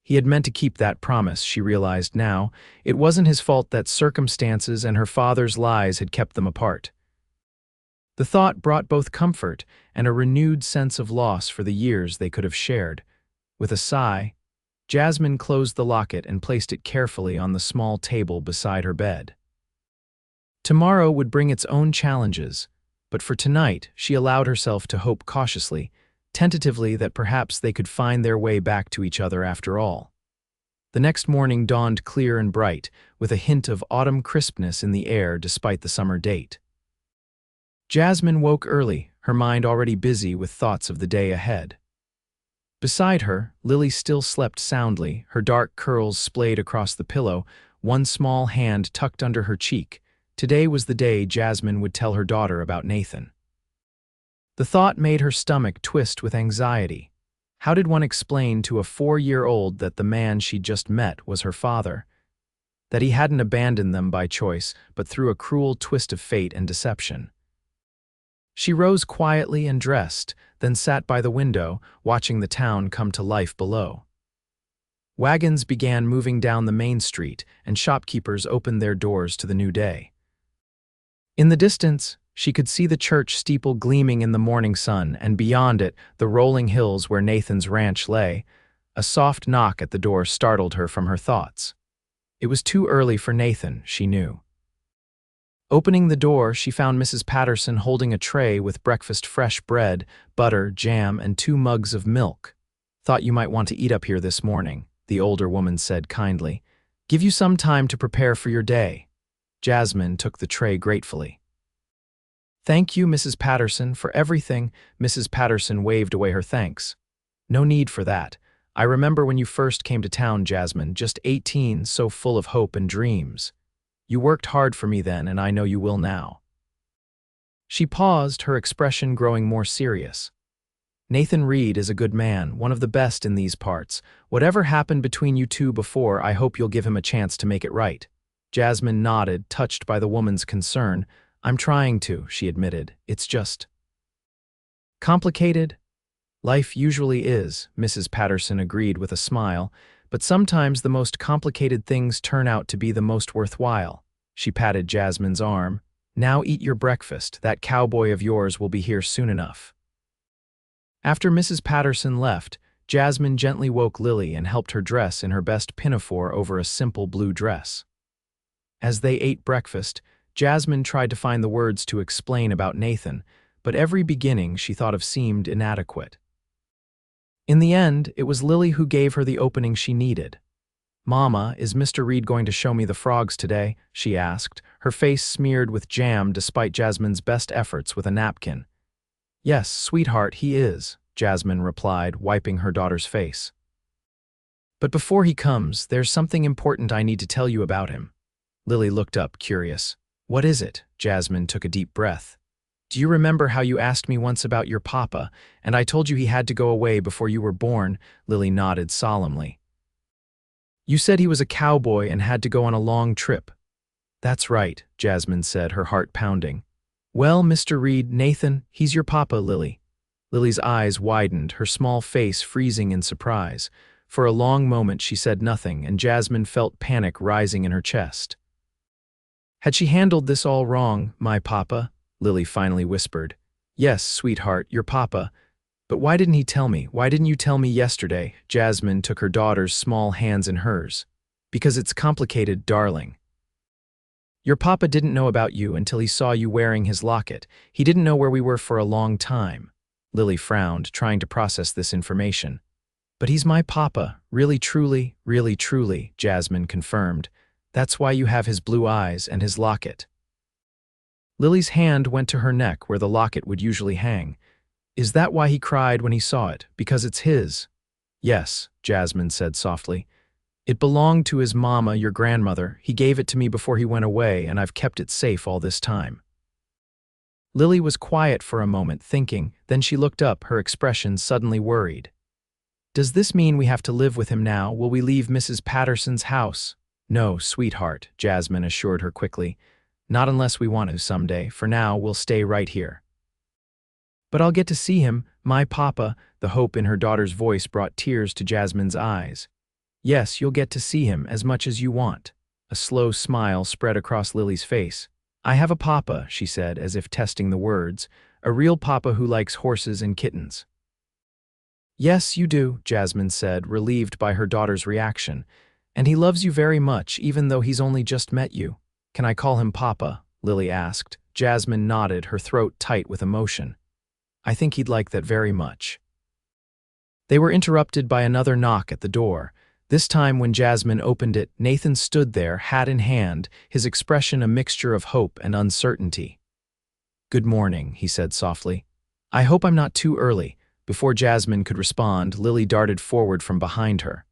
He had meant to keep that promise, she realized now. It wasn't his fault that circumstances and her father's lies had kept them apart. The thought brought both comfort and a renewed sense of loss for the years they could have shared. With a sigh, Jasmine closed the locket and placed it carefully on the small table beside her bed. Tomorrow would bring its own challenges, but for tonight she allowed herself to hope cautiously, tentatively, that perhaps they could find their way back to each other after all. The next morning dawned clear and bright, with a hint of autumn crispness in the air despite the summer date. Jasmine woke early, her mind already busy with thoughts of the day ahead. Beside her, Lily still slept soundly, her dark curls splayed across the pillow, one small hand tucked under her cheek. Today was the day Jasmine would tell her daughter about Nathan. The thought made her stomach twist with anxiety. How did one explain to a 4-year-old that the man she'd just met was her father? That he hadn't abandoned them by choice, but through a cruel twist of fate and deception? She rose quietly and dressed, then sat by the window, watching the town come to life below. Wagons began moving down the main street, and shopkeepers opened their doors to the new day. In the distance, she could see the church steeple gleaming in the morning sun, and beyond it, the rolling hills where Nathan's ranch lay. A soft knock at the door startled her from her thoughts. It was too early for Nathan, she knew. Opening the door, she found Mrs. Patterson holding a tray with breakfast: fresh bread, butter, jam, and 2 mugs of milk. "Thought you might want to eat up here this morning," the older woman said kindly. "Give you some time to prepare for your day." Jasmine took the tray gratefully. "Thank you, Mrs. Patterson, for everything." Mrs. Patterson waved away her thanks. "No need for that. I remember when you first came to town, Jasmine, just 18, so full of hope and dreams. You worked hard for me then, and I know you will now." She paused, her expression growing more serious. Nathan Reed is a good man, one of the best in these parts. Whatever happened between you two before, I hope you'll give him a chance to make it right." Jasmine nodded, touched by the woman's concern. "I'm trying to," she admitted. "It's just complicated." "Life usually is," Mrs. Patterson agreed with a smile, "but sometimes the most complicated things turn out to be the most worthwhile." She patted Jasmine's arm. "Now eat your breakfast. That cowboy of yours will be here soon enough." After Mrs. Patterson left, Jasmine gently woke Lily and helped her dress in her best pinafore over a simple blue dress. As they ate breakfast, Jasmine tried to find the words to explain about Nathan, but every beginning she thought of seemed inadequate. In the end, it was Lily who gave her the opening she needed. "Mama, is Mr. Reed going to show me the frogs today?" she asked, her face smeared with jam despite Jasmine's best efforts with a napkin. "Yes, sweetheart, he is," Jasmine replied, wiping her daughter's face. "But before he comes, there's something important I need to tell you about him." Lily looked up, curious. "What is it?" Jasmine took a deep breath. "Do you remember how you asked me once about your papa, and I told you he had to go away before you were born?" Lily nodded solemnly. "You said he was a cowboy and had to go on a long trip." "That's right," Jasmine said, her heart pounding. "Well, Mr. Reed, Nathan, he's your papa, Lily." Lily's eyes widened, her small face freezing in surprise. For a long moment she said nothing, and Jasmine felt panic rising in her chest. Had she handled this all wrong, "My papa?" Lily finally whispered. "Yes, sweetheart, your papa. But why didn't he tell me? Why didn't you tell me yesterday?" Jasmine took her daughter's small hands in hers. "Because it's complicated, darling. Your papa didn't know about you until he saw you wearing his locket. He didn't know where we were for a long time." Lily frowned, trying to process this information. "But he's my papa, really truly," Jasmine confirmed. "That's why you have his blue eyes and his locket." Lily's hand went to her neck where the locket would usually hang. "Is that why he cried when he saw it? Because it's his?" "Yes," Jasmine said softly. "It belonged to his mama, your grandmother. He gave it to me before he went away, and I've kept it safe all this time." Lily was quiet for a moment, thinking, then she looked up, her expression suddenly worried. "Does this mean we have to live with him now? Will we leave Mrs. Patterson's house?" "No, sweetheart," Jasmine assured her quickly. "Not unless we want to someday. For now, we'll stay right here." "But I'll get to see him, my papa." The hope in her daughter's voice brought tears to Jasmine's eyes. "Yes, you'll get to see him as much as you want." A slow smile spread across Lily's face. "I have a papa," she said, as if testing the words. "A real papa who likes horses and kittens." "Yes, you do," Jasmine said, relieved by her daughter's reaction. "And he loves you very much, even though he's only just met you." "Can I call him Papa?" Lily asked. Jasmine nodded, her throat tight with emotion. "I think he'd like that very much." They were interrupted by another knock at the door. This time when Jasmine opened it, Nathan stood there, hat in hand, his expression a mixture of hope and uncertainty. "Good morning," he said softly. "I hope I'm not too early." Before Jasmine could respond, Lily darted forward from behind her.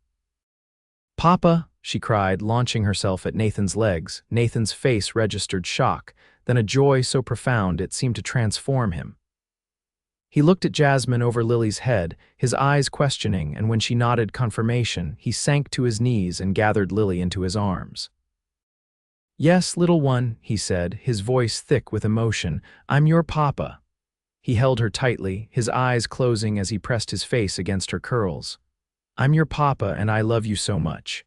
"Papa!" she cried, launching herself at Nathan's legs. Nathan's face registered shock, then a joy so profound it seemed to transform him. He looked at Jasmine over Lily's head, his eyes questioning, and when she nodded confirmation, he sank to his knees and gathered Lily into his arms. "Yes, little one," he said, his voice thick with emotion. "I'm your papa." He held her tightly, his eyes closing as he pressed his face against her curls. "I'm your papa, and I love you so much."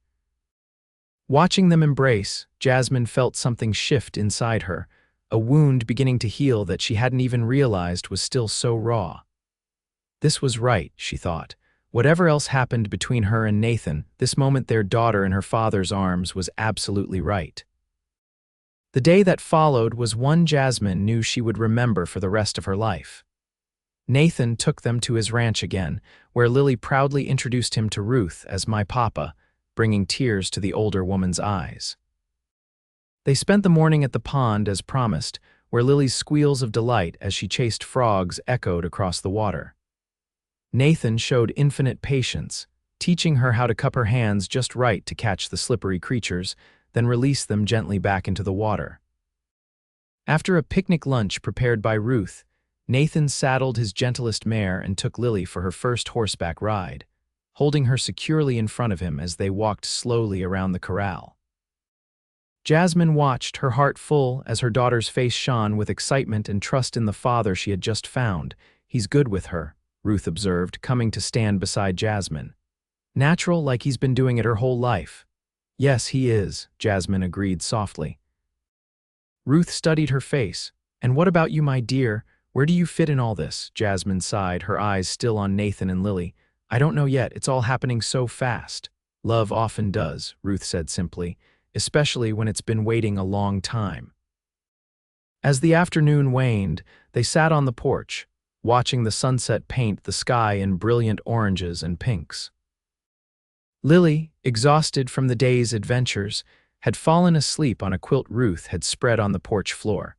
Watching them embrace, Jasmine felt something shift inside her, a wound beginning to heal that she hadn't even realized was still so raw. This was right, she thought. Whatever else happened between her and Nathan, this moment their daughter in her father's arms was absolutely right. The day that followed was one Jasmine knew she would remember for the rest of her life. Nathan took them to his ranch again, where Lily proudly introduced him to Ruth as "my papa," bringing tears to the older woman's eyes. They spent the morning at the pond as promised, where Lily's squeals of delight as she chased frogs echoed across the water. Nathan showed infinite patience, teaching her how to cup her hands just right to catch the slippery creatures, then release them gently back into the water. After a picnic lunch prepared by Ruth, Nathan saddled his gentlest mare and took Lily for her first horseback ride, holding her securely in front of him as they walked slowly around the corral. Jasmine watched, her heart full, as her daughter's face shone with excitement and trust in the father she had just found. "He's good with her," Ruth observed, coming to stand beside Jasmine. "Natural, like he's been doing it her whole life." "Yes, he is," Jasmine agreed softly. Ruth studied her face. "And what about you, my dear? Where do you fit in all this?" Jasmine sighed, her eyes still on Nathan and Lily. "I don't know yet, it's all happening so fast." "Love often does," Ruth said simply, "especially when it's been waiting a long time." As the afternoon waned, they sat on the porch, watching the sunset paint the sky in brilliant oranges and pinks. Lily, exhausted from the day's adventures, had fallen asleep on a quilt Ruth had spread on the porch floor,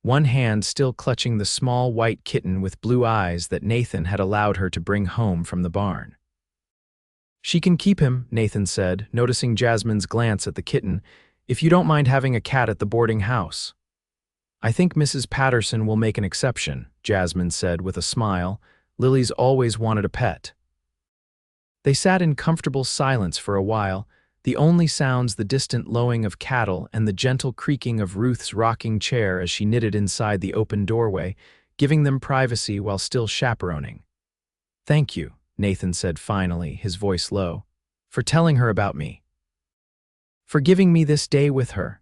one hand still clutching the small white kitten with blue eyes that Nathan had allowed her to bring home from the barn. "She can keep him," Nathan said, noticing Jasmine's glance at the kitten, "if you don't mind having a cat at the boarding house." "I think Mrs. Patterson will make an exception," Jasmine said with a smile. "Lily's always wanted a pet." They sat in comfortable silence for a while, the only sounds the distant lowing of cattle and the gentle creaking of Ruth's rocking chair as she knitted inside the open doorway, giving them privacy while still chaperoning. "Thank you," Nathan said finally, his voice low, "for telling her about me. For giving me this day with her."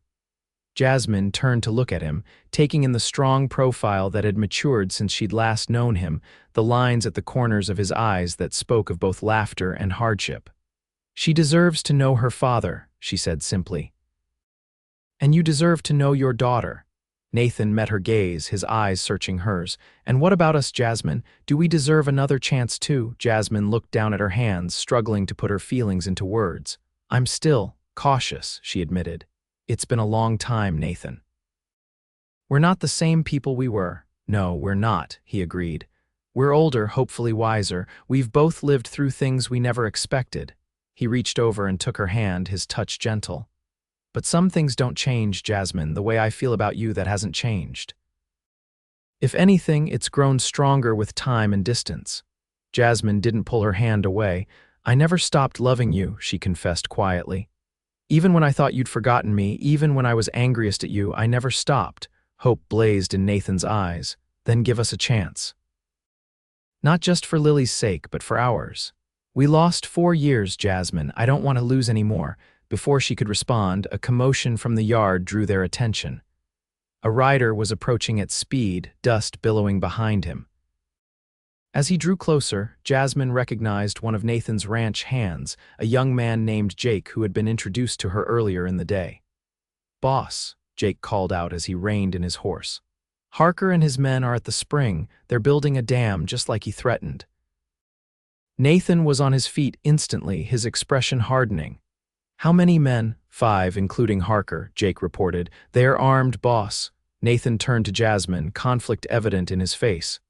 Jasmine turned to look at him, taking in the strong profile that had matured since she'd last known him, the lines at the corners of his eyes that spoke of both laughter and hardship. "She deserves to know her father," she said simply. "And you deserve to know your daughter." Nathan met her gaze, his eyes searching hers. "And what about us, Jasmine? Do we deserve another chance too?" Jasmine looked down at her hands, struggling to put her feelings into words. "I'm still cautious," she admitted. "It's been a long time, Nathan." "We're not the same people we were." "No, we're not," he agreed. "We're older, hopefully wiser. We've both lived through things we never expected." He reached over and took her hand, his touch gentle. "But some things don't change, Jasmine. The way I feel about you, that hasn't changed. If anything, it's grown stronger with time and distance." Jasmine didn't pull her hand away. "I never stopped loving you," she confessed quietly. "Even when I thought you'd forgotten me, even when I was angriest at you, I never stopped." Hope blazed in Nathan's eyes. "Then give us a chance. Not just for Lily's sake, but for ours. We lost 4 years, Jasmine. I don't want to lose any more." Before she could respond, a commotion from the yard drew their attention. A rider was approaching at speed, dust billowing behind him. As he drew closer, Jasmine recognized one of Nathan's ranch hands, a young man named Jake who had been introduced to her earlier in the day. "Boss," Jake called out as he reined in his horse. "Harker and his men are at the spring. They're building a dam just like he threatened." Nathan was on his feet instantly, his expression hardening. "How many men?" "5, including Harker," Jake reported. "They are armed, boss." Nathan turned to Jasmine, conflict evident in his face.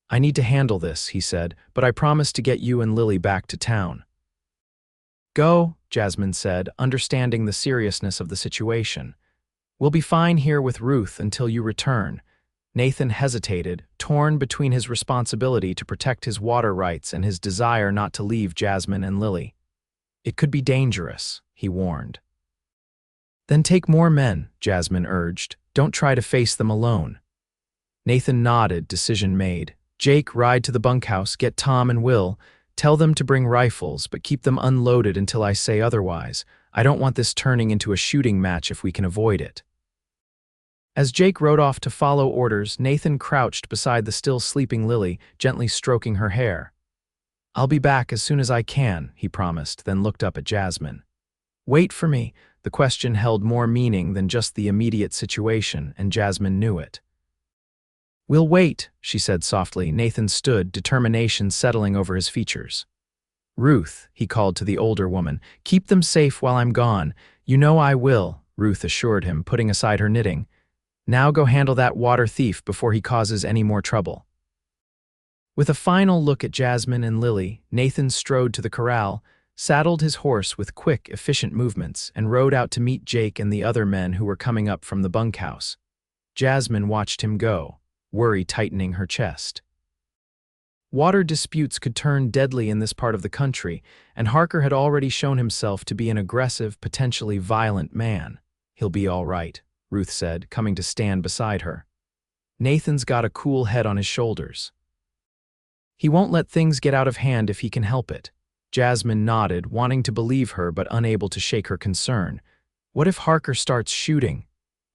"I need to handle this," he said, "but I promise to get you and Lily back to town." "Go," Jasmine said, understanding the seriousness of the situation. "We'll be fine here with Ruth until you return." Nathan hesitated, torn between his responsibility to protect his water rights and his desire not to leave Jasmine and Lily. "It could be dangerous," he warned. "Then take more men," Jasmine urged. "Don't try to face them alone." Nathan nodded, decision made. "Jake, ride to the bunkhouse, get Tom and Will. Tell them to bring rifles, but keep them unloaded until I say otherwise. I don't want this turning into a shooting match if we can avoid it." As Jake rode off to follow orders, Nathan crouched beside the still sleeping Lily, gently stroking her hair. "I'll be back as soon as I can," he promised, then looked up at Jasmine. "Wait for me." The question held more meaning than just the immediate situation, and Jasmine knew it. "We'll wait," she said softly. Nathan stood, determination settling over his features. "Ruth," he called to the older woman, "keep them safe while I'm gone." "You know I will," Ruth assured him, putting aside her knitting. "Now go handle that water thief before he causes any more trouble." With a final look at Jasmine and Lily, Nathan strode to the corral, saddled his horse with quick, efficient movements, and rode out to meet Jake and the other men who were coming up from the bunkhouse. Jasmine watched him go, worry tightening her chest. Water disputes could turn deadly in this part of the country, and Harker had already shown himself to be an aggressive, potentially violent man. "He'll be all right," Ruth said, coming to stand beside her. "Nathan's got a cool head on his shoulders. He won't let things get out of hand if he can help it." Jasmine nodded, wanting to believe her but unable to shake her concern. "What if Harker starts shooting?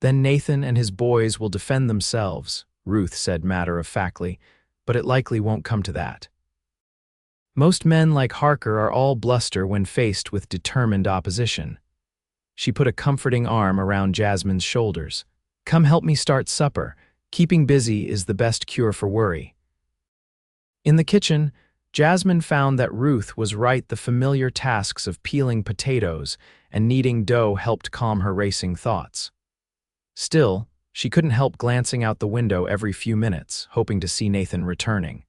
Then Nathan and his boys will defend themselves," Ruth said matter-of-factly, "but it likely won't come to that. Most men like Harker are all bluster when faced with determined opposition." She put a comforting arm around Jasmine's shoulders. "Come help me start supper. Keeping busy is the best cure for worry." In the kitchen, Jasmine found that Ruth was right. The familiar tasks of peeling potatoes and kneading dough helped calm her racing thoughts. Still, she couldn't help glancing out the window every few minutes, hoping to see Nathan returning.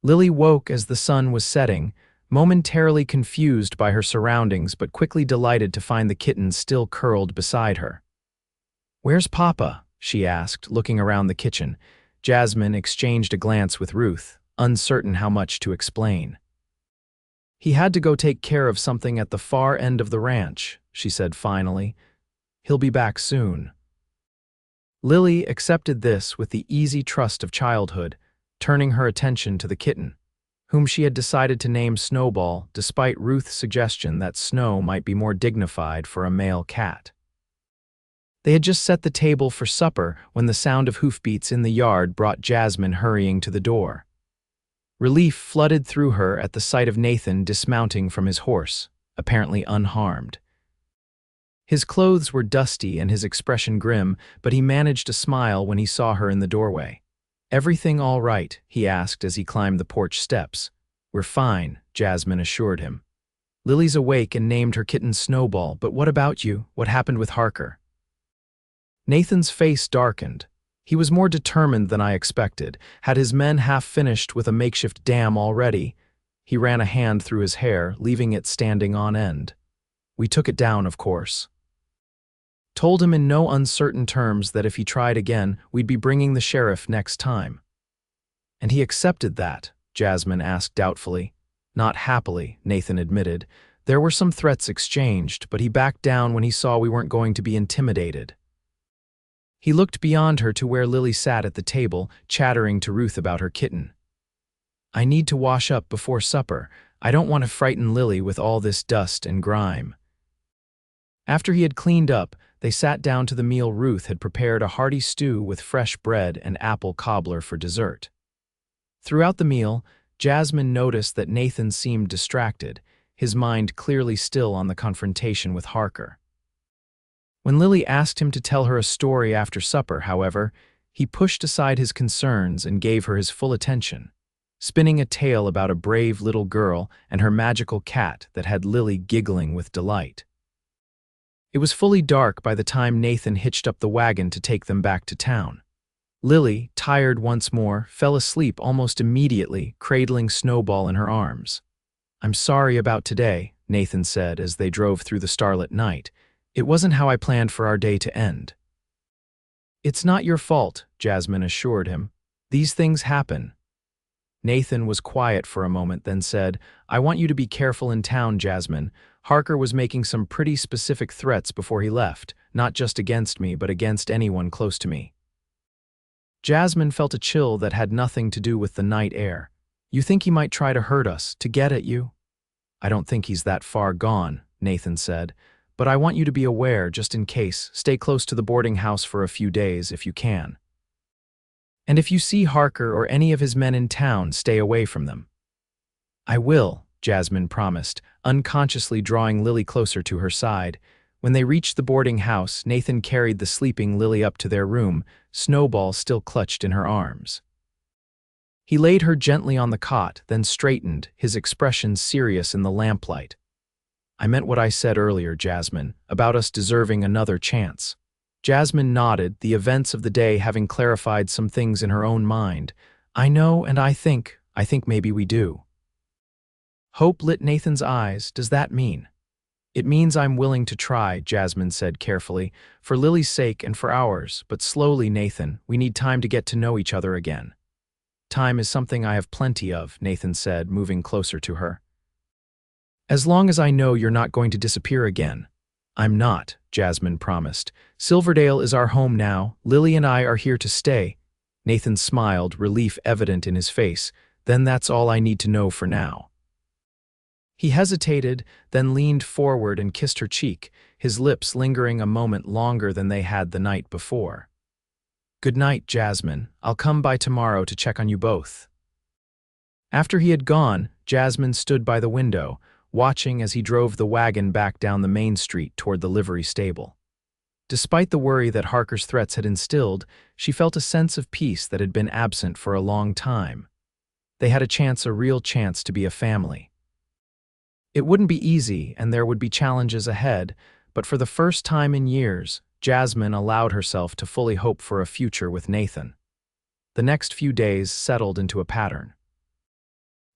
Lily woke as the sun was setting, momentarily confused by her surroundings but quickly delighted to find the kitten still curled beside her. "Where's Papa?" she asked, looking around the kitchen. Jasmine exchanged a glance with Ruth, uncertain how much to explain. "He had to go take care of something at the far end of the ranch," she said finally. "He'll be back soon." Lily accepted this with the easy trust of childhood, turning her attention to the kitten, whom she had decided to name Snowball despite Ruth's suggestion that Snow might be more dignified for a male cat. They had just set the table for supper when the sound of hoofbeats in the yard brought Jasmine hurrying to the door. Relief flooded through her at the sight of Nathan dismounting from his horse, apparently unharmed. His clothes were dusty and his expression grim, but he managed a smile when he saw her in the doorway. "Everything all right?" he asked as he climbed the porch steps. "We're fine," Jasmine assured him. "Lily's awake and named her kitten Snowball, but what about you? What happened with Harker?" Nathan's face darkened. He was more determined than I expected. Had his men half finished with a makeshift dam already? He ran a hand through his hair, leaving it standing on end. "We took it down, of course. Told him in no uncertain terms that if he tried again, we'd be bringing the sheriff next time." "And he accepted that?" Jasmine asked doubtfully. "Not happily," Nathan admitted. "There were some threats exchanged, but he backed down when he saw we weren't going to be intimidated." He looked beyond her to where Lily sat at the table, chattering to Ruth about her kitten. "I need to wash up before supper. I don't want to frighten Lily with all this dust and grime." After he had cleaned up, they sat down to the meal. Ruth had prepared a hearty stew with fresh bread and apple cobbler for dessert. Throughout the meal, Jasmine noticed that Nathan seemed distracted, his mind clearly still on the confrontation with Harker. When Lily asked him to tell her a story after supper, however, he pushed aside his concerns and gave her his full attention, spinning a tale about a brave little girl and her magical cat that had Lily giggling with delight. It was fully dark by the time Nathan hitched up the wagon to take them back to town. Lily, tired once more, fell asleep almost immediately, cradling Snowball in her arms. "I'm sorry about today," Nathan said as they drove through the starlit night. "It wasn't how I planned for our day to end." "It's not your fault," Jasmine assured him. "These things happen." Nathan was quiet for a moment, then said, "I want you to be careful in town, Jasmine. Harker was making some pretty specific threats before he left, not just against me, but against anyone close to me." Jasmine felt a chill that had nothing to do with the night air. "You think he might try to hurt us, to get at you?" "I don't think he's that far gone," Nathan said. "But I want you to be aware, just in case. Stay close to the boarding house for a few days, if you can. And if you see Harker or any of his men in town, stay away from them." "I will," Jasmine promised, unconsciously drawing Lily closer to her side. When they reached the boarding house, Nathan carried the sleeping Lily up to their room, Snowball still clutched in her arms. He laid her gently on the cot, then straightened, his expression serious in the lamplight. "I meant what I said earlier, Jasmine, about us deserving another chance." Jasmine nodded, the events of the day having clarified some things in her own mind. "I know, and I think maybe we do." Hope lit Nathan's eyes. "Does that mean?" It means I'm willing to try, Jasmine said carefully, for Lily's sake and for ours, but slowly, Nathan, we need time to get to know each other again. Time is something I have plenty of, Nathan said, moving closer to her. As long as I know you're not going to disappear again. I'm not, Jasmine promised. Silverdale is our home now. Lily and I are here to stay. Nathan smiled, relief evident in his face. Then that's all I need to know for now. He hesitated, then leaned forward and kissed her cheek, his lips lingering a moment longer than they had the night before. Good night, Jasmine. I'll come by tomorrow to check on you both. After he had gone, Jasmine stood by the window, watching as he drove the wagon back down the main street toward the livery stable. Despite the worry that Harker's threats had instilled, she felt a sense of peace that had been absent for a long time. They had a real chance to be a family. It wouldn't be easy, and there would be challenges ahead, but for the first time in years, Jasmine allowed herself to fully hope for a future with Nathan. The next few days settled into a pattern.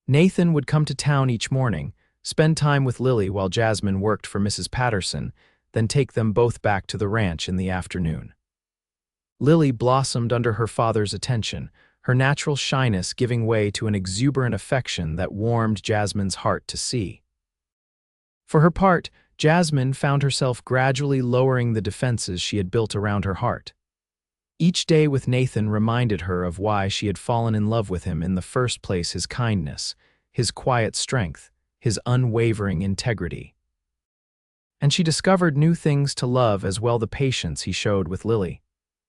Nathan would come to town each morning, spend time with Lily while Jasmine worked for Mrs. Patterson, then take them both back to the ranch in the afternoon. Lily blossomed under her father's attention, her natural shyness giving way to an exuberant affection that warmed Jasmine's heart to see. For her part, Jasmine found herself gradually lowering the defenses she had built around her heart. Each day with Nathan reminded her of why she had fallen in love with him in the first place: his kindness, his quiet strength, his unwavering integrity. And she discovered new things to love as well: the patience he showed with Lily,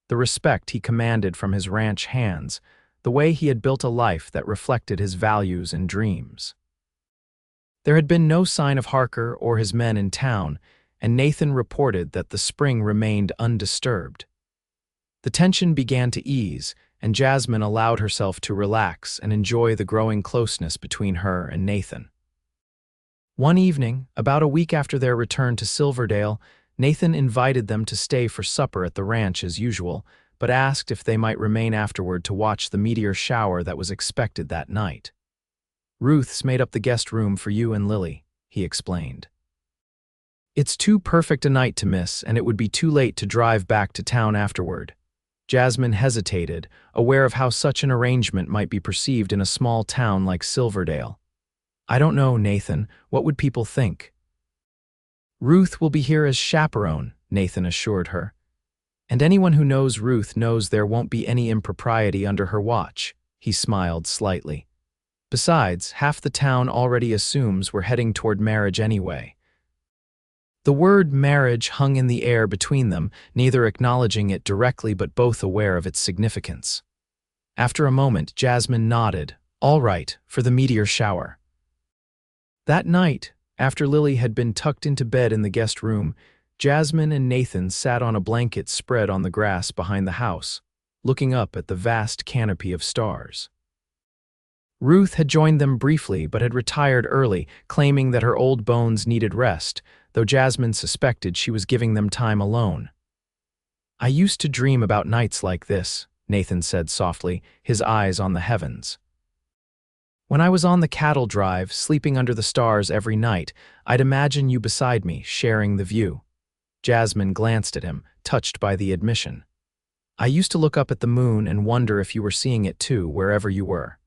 the respect he commanded from his ranch hands, the way he had built a life that reflected his values and dreams. There had been no sign of Harker or his men in town, and Nathan reported that the spring remained undisturbed. The tension began to ease, and Jasmine allowed herself to relax and enjoy the growing closeness between her and Nathan. One evening, about a week after their return to Silverdale, Nathan invited them to stay for supper at the ranch as usual, but asked if they might remain afterward to watch the meteor shower that was expected that night. Ruth's made up the guest room for you and Lily, he explained. It's too perfect a night to miss, and it would be too late to drive back to town afterward. Jasmine hesitated, aware of how such an arrangement might be perceived in a small town like Silverdale. I don't know, Nathan. What would people think? Ruth will be here as chaperone, Nathan assured her. And anyone who knows Ruth knows there won't be any impropriety under her watch, he smiled slightly. Besides, half the town already assumes we're heading toward marriage anyway. The word marriage hung in the air between them, neither acknowledging it directly but both aware of its significance. After a moment, Jasmine nodded. All right, for the meteor shower. That night, after Lily had been tucked into bed in the guest room, Jasmine and Nathan sat on a blanket spread on the grass behind the house, looking up at the vast canopy of stars. Ruth had joined them briefly but had retired early, claiming that her old bones needed rest, though Jasmine suspected she was giving them time alone. I used to dream about nights like this, Nathan said softly, his eyes on the heavens. When I was on the cattle drive, sleeping under the stars every night, I'd imagine you beside me, sharing the view. Jasmine glanced at him, touched by the admission. I used to look up at the moon and wonder if you were seeing it too, wherever you were.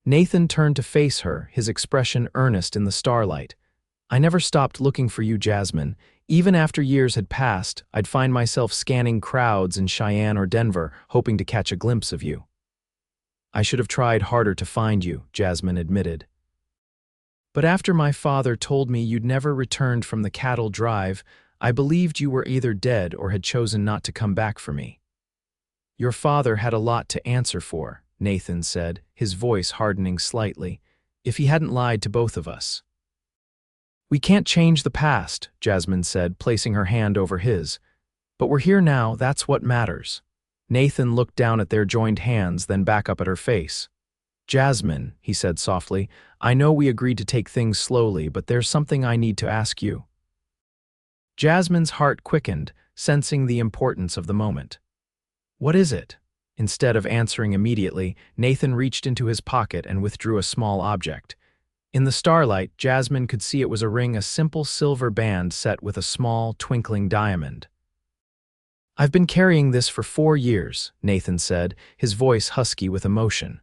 Nathan turned to face her, his expression earnest in the starlight. I never stopped looking for you, Jasmine. Even after years had passed, I'd find myself scanning crowds in Cheyenne or Denver, hoping to catch a glimpse of you. I should have tried harder to find you, Jasmine admitted. But after my father told me you'd never returned from the cattle drive, I believed you were either dead or had chosen not to come back for me. Your father had a lot to answer for, Nathan said, his voice hardening slightly, if he hadn't lied to both of us. We can't change the past, Jasmine said, placing her hand over his. But we're here now, that's what matters. Nathan looked down at their joined hands, then back up at her face. Jasmine, he said softly, I know we agreed to take things slowly, but there's something I need to ask you. Jasmine's heart quickened, sensing the importance of the moment. What is it? Instead of answering immediately, Nathan reached into his pocket and withdrew a small object. In the starlight, Jasmine could see it was a ring, a simple silver band set with a small, twinkling diamond. "I've been carrying this for 4 years," Nathan said, his voice husky with emotion.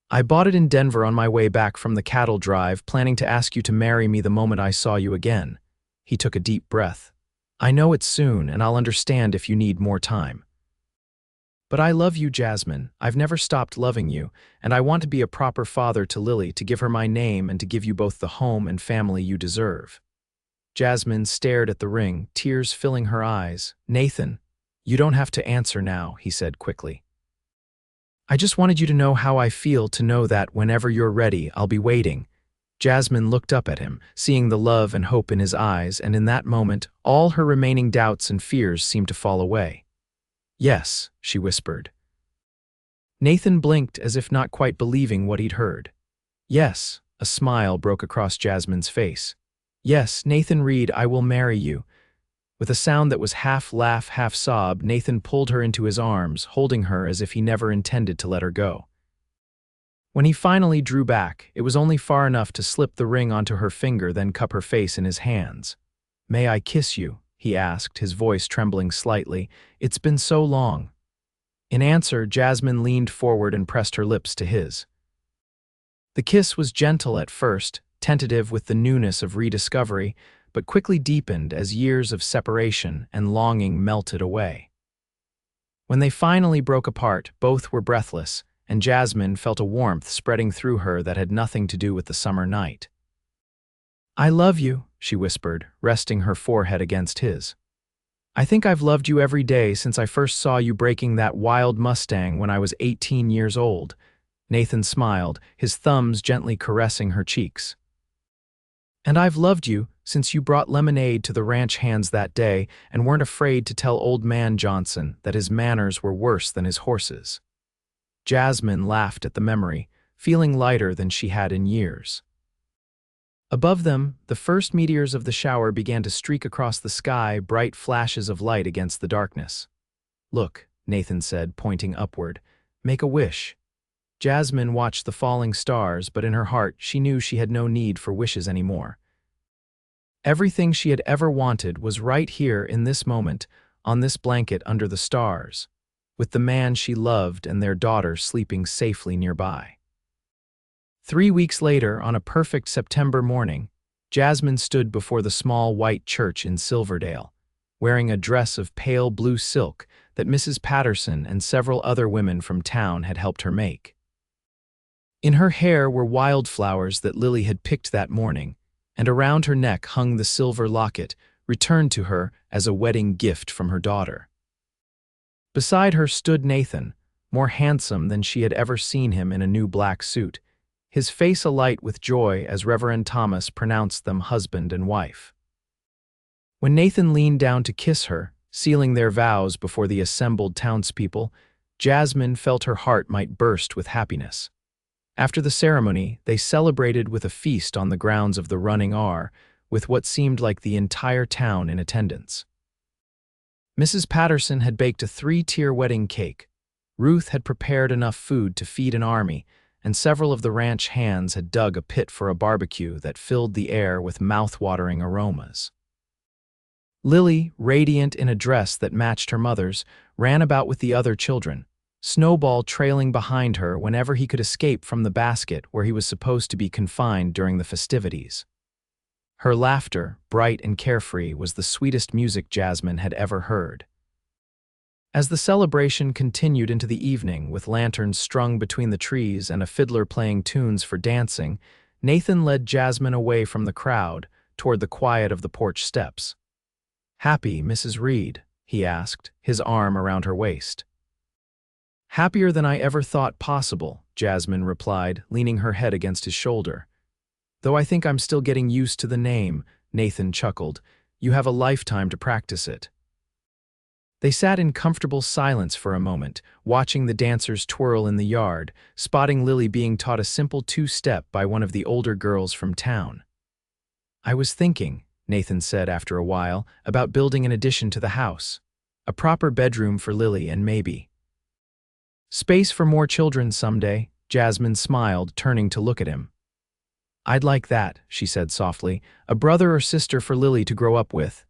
"I bought it in Denver on my way back from the cattle drive, planning to ask you to marry me the moment I saw you again." He took a deep breath. "I know it's soon, and I'll understand if you need more time. But I love you, Jasmine. I've never stopped loving you, and I want to be a proper father to Lily, to give her my name and to give you both the home and family you deserve." Jasmine stared at the ring, tears filling her eyes. "Nathan, you don't have to answer now," he said quickly. "I just wanted you to know how I feel, to know that whenever you're ready, I'll be waiting." Jasmine looked up at him, seeing the love and hope in his eyes, and in that moment, all her remaining doubts and fears seemed to fall away. "Yes," she whispered. Nathan blinked as if not quite believing what he'd heard. "Yes," a smile broke across Jasmine's face. "Yes, Nathan Reed, I will marry you." With a sound that was half laugh, half sob, Nathan pulled her into his arms, holding her as if he never intended to let her go. When he finally drew back, it was only far enough to slip the ring onto her finger, then cup her face in his hands. "May I kiss you?" he asked, his voice trembling slightly. "It's been so long." In answer, Jasmine leaned forward and pressed her lips to his. The kiss was gentle at first, tentative with the newness of rediscovery, but quickly deepened as years of separation and longing melted away. When they finally broke apart, both were breathless, and Jasmine felt a warmth spreading through her that had nothing to do with the summer night. "I love you," she whispered, resting her forehead against his. "I think I've loved you every day since I first saw you breaking that wild Mustang when I was 18 years old." Nathan smiled, his thumbs gently caressing her cheeks. "And I've loved you since you brought lemonade to the ranch hands that day and weren't afraid to tell old man Johnson that his manners were worse than his horses." Jasmine laughed at the memory, feeling lighter than she had in years. Above them, the first meteors of the shower began to streak across the sky, bright flashes of light against the darkness. "Look," Nathan said, pointing upward. "Make a wish." Jasmine watched the falling stars, but in her heart she knew she had no need for wishes anymore. Everything she had ever wanted was right here in this moment, on this blanket under the stars, with the man she loved and their daughter sleeping safely nearby. 3 weeks later, on a perfect September morning, Jasmine stood before the small white church in Silverdale, wearing a dress of pale blue silk that Mrs. Patterson and several other women from town had helped her make. In her hair were wildflowers that Lily had picked that morning, and around her neck hung the silver locket, returned to her as a wedding gift from her daughter. Beside her stood Nathan, more handsome than she had ever seen him in a new black suit, his face alight with joy as Reverend Thomas pronounced them husband and wife. When Nathan leaned down to kiss her, sealing their vows before the assembled townspeople, Jasmine felt her heart might burst with happiness. After the ceremony, they celebrated with a feast on the grounds of the Running R, with what seemed like the entire town in attendance. Mrs. Patterson had baked a 3-tier wedding cake. Ruth had prepared enough food to feed an army, and several of the ranch hands had dug a pit for a barbecue that filled the air with mouth-watering aromas. Lily, radiant in a dress that matched her mother's, ran about with the other children, Snowball trailing behind her whenever he could escape from the basket where he was supposed to be confined during the festivities. Her laughter, bright and carefree, was the sweetest music Jasmine had ever heard. As the celebration continued into the evening, with lanterns strung between the trees and a fiddler playing tunes for dancing, Nathan led Jasmine away from the crowd, toward the quiet of the porch steps. "Happy, Mrs. Reed?" he asked, his arm around her waist. "Happier than I ever thought possible," Jasmine replied, leaning her head against his shoulder. "Though I think I'm still getting used to the name," Nathan chuckled. "You have a lifetime to practice it." They sat in comfortable silence for a moment, watching the dancers twirl in the yard, spotting Lily being taught a simple 2-step by one of the older girls from town. "I was thinking," Nathan said after a while, "about building an addition to the house. A proper bedroom for Lily and maybe space for more children someday." Jasmine smiled, turning to look at him. "I'd like that," she said softly, "a brother or sister for Lily to grow up with."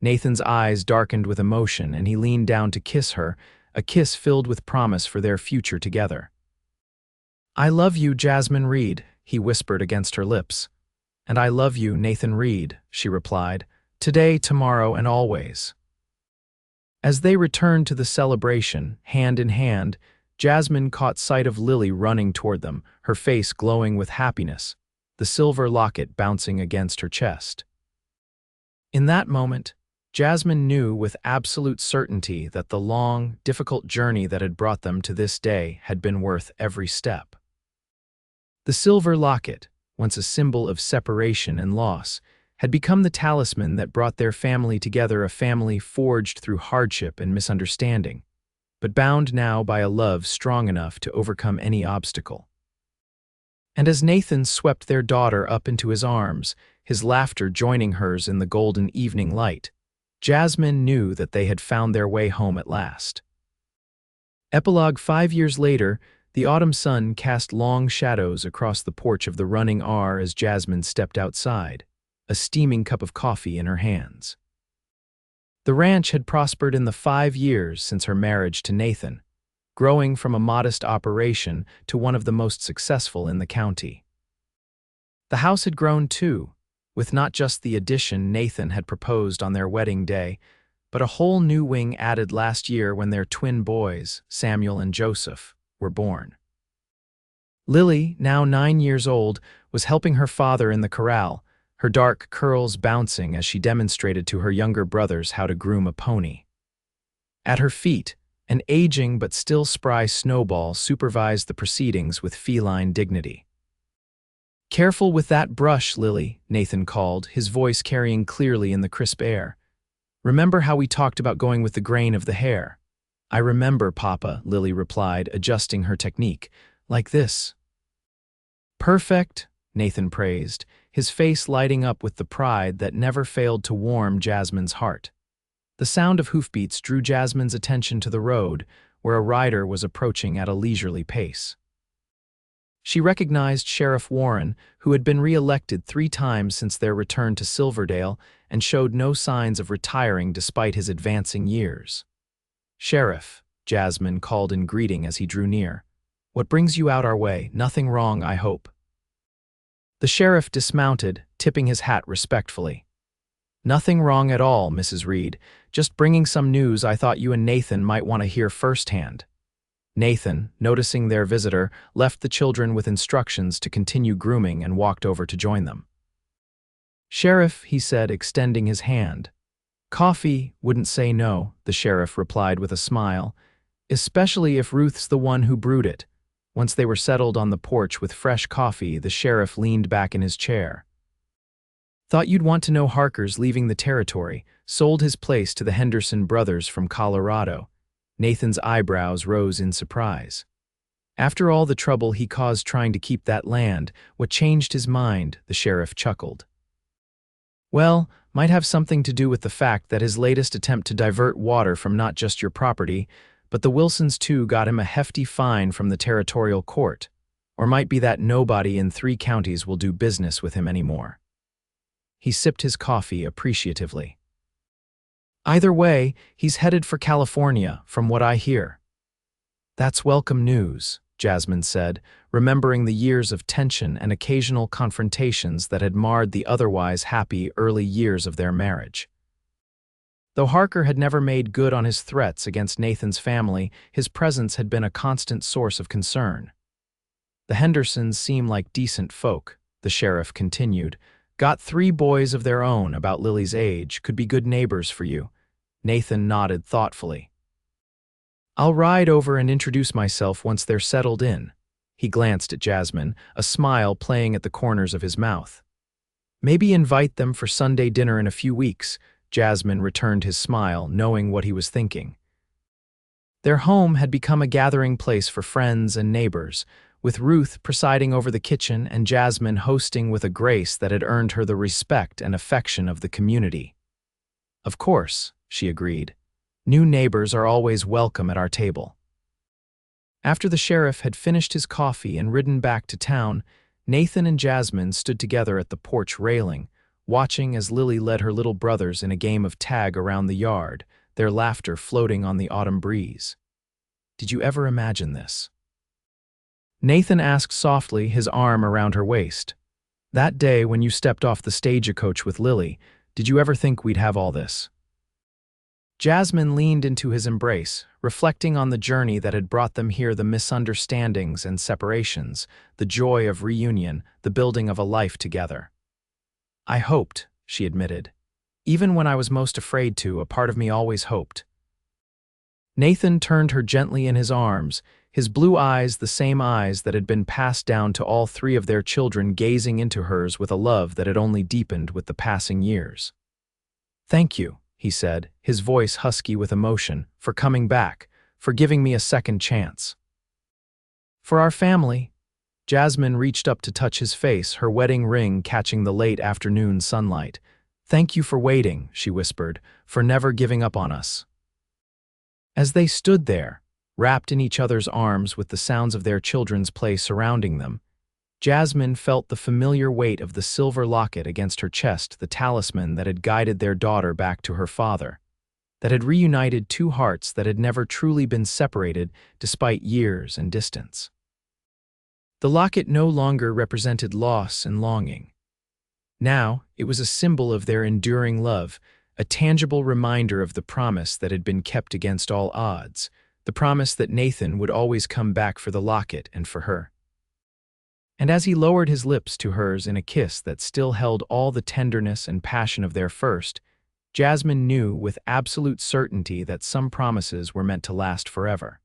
Nathan's eyes darkened with emotion, and he leaned down to kiss her, a kiss filled with promise for their future together. "I love you, Jasmine Reed," he whispered against her lips. "And I love you, Nathan Reed," she replied, "today, tomorrow, and always." As they returned to the celebration, hand in hand, Jasmine caught sight of Lily running toward them, her face glowing with happiness, the silver locket bouncing against her chest. In that moment, Jasmine knew with absolute certainty that the long, difficult journey that had brought them to this day had been worth every step. The silver locket, once a symbol of separation and loss, had become the talisman that brought their family together, a family forged through hardship and misunderstanding, but bound now by a love strong enough to overcome any obstacle. And as Nathan swept their daughter up into his arms, his laughter joining hers in the golden evening light, Jasmine knew that they had found their way home at last. Epilogue: 5 years later, the autumn sun cast long shadows across the porch of the Running R as Jasmine stepped outside, a steaming cup of coffee in her hands. The ranch had prospered in the 5 years since her marriage to Nathan, growing from a modest operation to one of the most successful in the county. The house had grown too, with not just the addition Nathan had proposed on their wedding day, but a whole new wing added last year when their twin boys, Samuel and Joseph, were born. Lily, now 9 years old, was helping her father in the corral, her dark curls bouncing as she demonstrated to her younger brothers how to groom a pony. At her feet, an aging but still spry Snowball supervised the proceedings with feline dignity. "Careful with that brush, Lily," Nathan called, his voice carrying clearly in the crisp air. "Remember how we talked about going with the grain of the hair?" "I remember, Papa," Lily replied, adjusting her technique. "Like this." "Perfect," Nathan praised, his face lighting up with the pride that never failed to warm Jasmine's heart. The sound of hoofbeats drew Jasmine's attention to the road, where a rider was approaching at a leisurely pace. She recognized Sheriff Warren, who had been re-elected 3 times since their return to Silverdale and showed no signs of retiring despite his advancing years. "Sheriff," Jasmine called in greeting as he drew near. "What brings you out our way? Nothing wrong, I hope." The sheriff dismounted, tipping his hat respectfully. "Nothing wrong at all, Mrs. Reed. Just bringing some news I thought you and Nathan might want to hear firsthand." Nathan, noticing their visitor, left the children with instructions to continue grooming and walked over to join them. "Sheriff," he said, extending his hand. "Coffee wouldn't say no," the sheriff replied with a smile, "especially if Ruth's the one who brewed it." Once they were settled on the porch with fresh coffee, the sheriff leaned back in his chair. "Thought you'd want to know Harker's leaving the territory, sold his place to the Henderson brothers from Colorado." Nathan's eyebrows rose in surprise. "After all the trouble he caused trying to keep that land, what changed his mind?" the sheriff chuckled. "Well, might have something to do with the fact that his latest attempt to divert water from not just your property, but the Wilsons too, got him a hefty fine from the territorial court. Or might be that nobody in 3 counties will do business with him anymore." He sipped his coffee appreciatively. "Either way, he's headed for California, from what I hear." "That's welcome news," Jasmine said, remembering the years of tension and occasional confrontations that had marred the otherwise happy early years of their marriage. Though Harker had never made good on his threats against Nathan's family, his presence had been a constant source of concern. "The Hendersons seem like decent folk," the sheriff continued. "Got 3 boys of their own, about Lily's age, could be good neighbors for you." Nathan nodded thoughtfully. "I'll ride over and introduce myself once they're settled in." He glanced at Jasmine, a smile playing at the corners of his mouth. "Maybe invite them for Sunday dinner in a few weeks." Jasmine returned his smile, knowing what he was thinking. Their home had become a gathering place for friends and neighbors, with Ruth presiding over the kitchen and Jasmine hosting with a grace that had earned her the respect and affection of the community. "Of course," she agreed. "New neighbors are always welcome at our table." After the sheriff had finished his coffee and ridden back to town, Nathan and Jasmine stood together at the porch railing, watching as Lily led her little brothers in a game of tag around the yard, their laughter floating on the autumn breeze. "Did you ever imagine this?" Nathan asked softly, his arm around her waist. "That day when you stepped off the stagecoach with Lily, did you ever think we'd have all this?" Jasmine leaned into his embrace, reflecting on the journey that had brought them here, the misunderstandings and separations, the joy of reunion, the building of a life together. "I hoped," she admitted. "Even when I was most afraid to, a part of me always hoped." Nathan turned her gently in his arms, his blue eyes the same eyes that had been passed down to all three of their children, gazing into hers with a love that had only deepened with the passing years. "Thank you," he said, his voice husky with emotion, "for coming back, for giving me a second chance. For our family." Jasmine reached up to touch his face, her wedding ring catching the late afternoon sunlight. "Thank you for waiting," she whispered, "for never giving up on us." As they stood there, wrapped in each other's arms with the sounds of their children's play surrounding them, Jasmine felt the familiar weight of the silver locket against her chest, the talisman that had guided their daughter back to her father, that had reunited two hearts that had never truly been separated despite years and distance. The locket no longer represented loss and longing. Now, it was a symbol of their enduring love, a tangible reminder of the promise that had been kept against all odds, the promise that Nathan would always come back for the locket and for her. And as he lowered his lips to hers in a kiss that still held all the tenderness and passion of their first, Jasmine knew with absolute certainty that some promises were meant to last forever.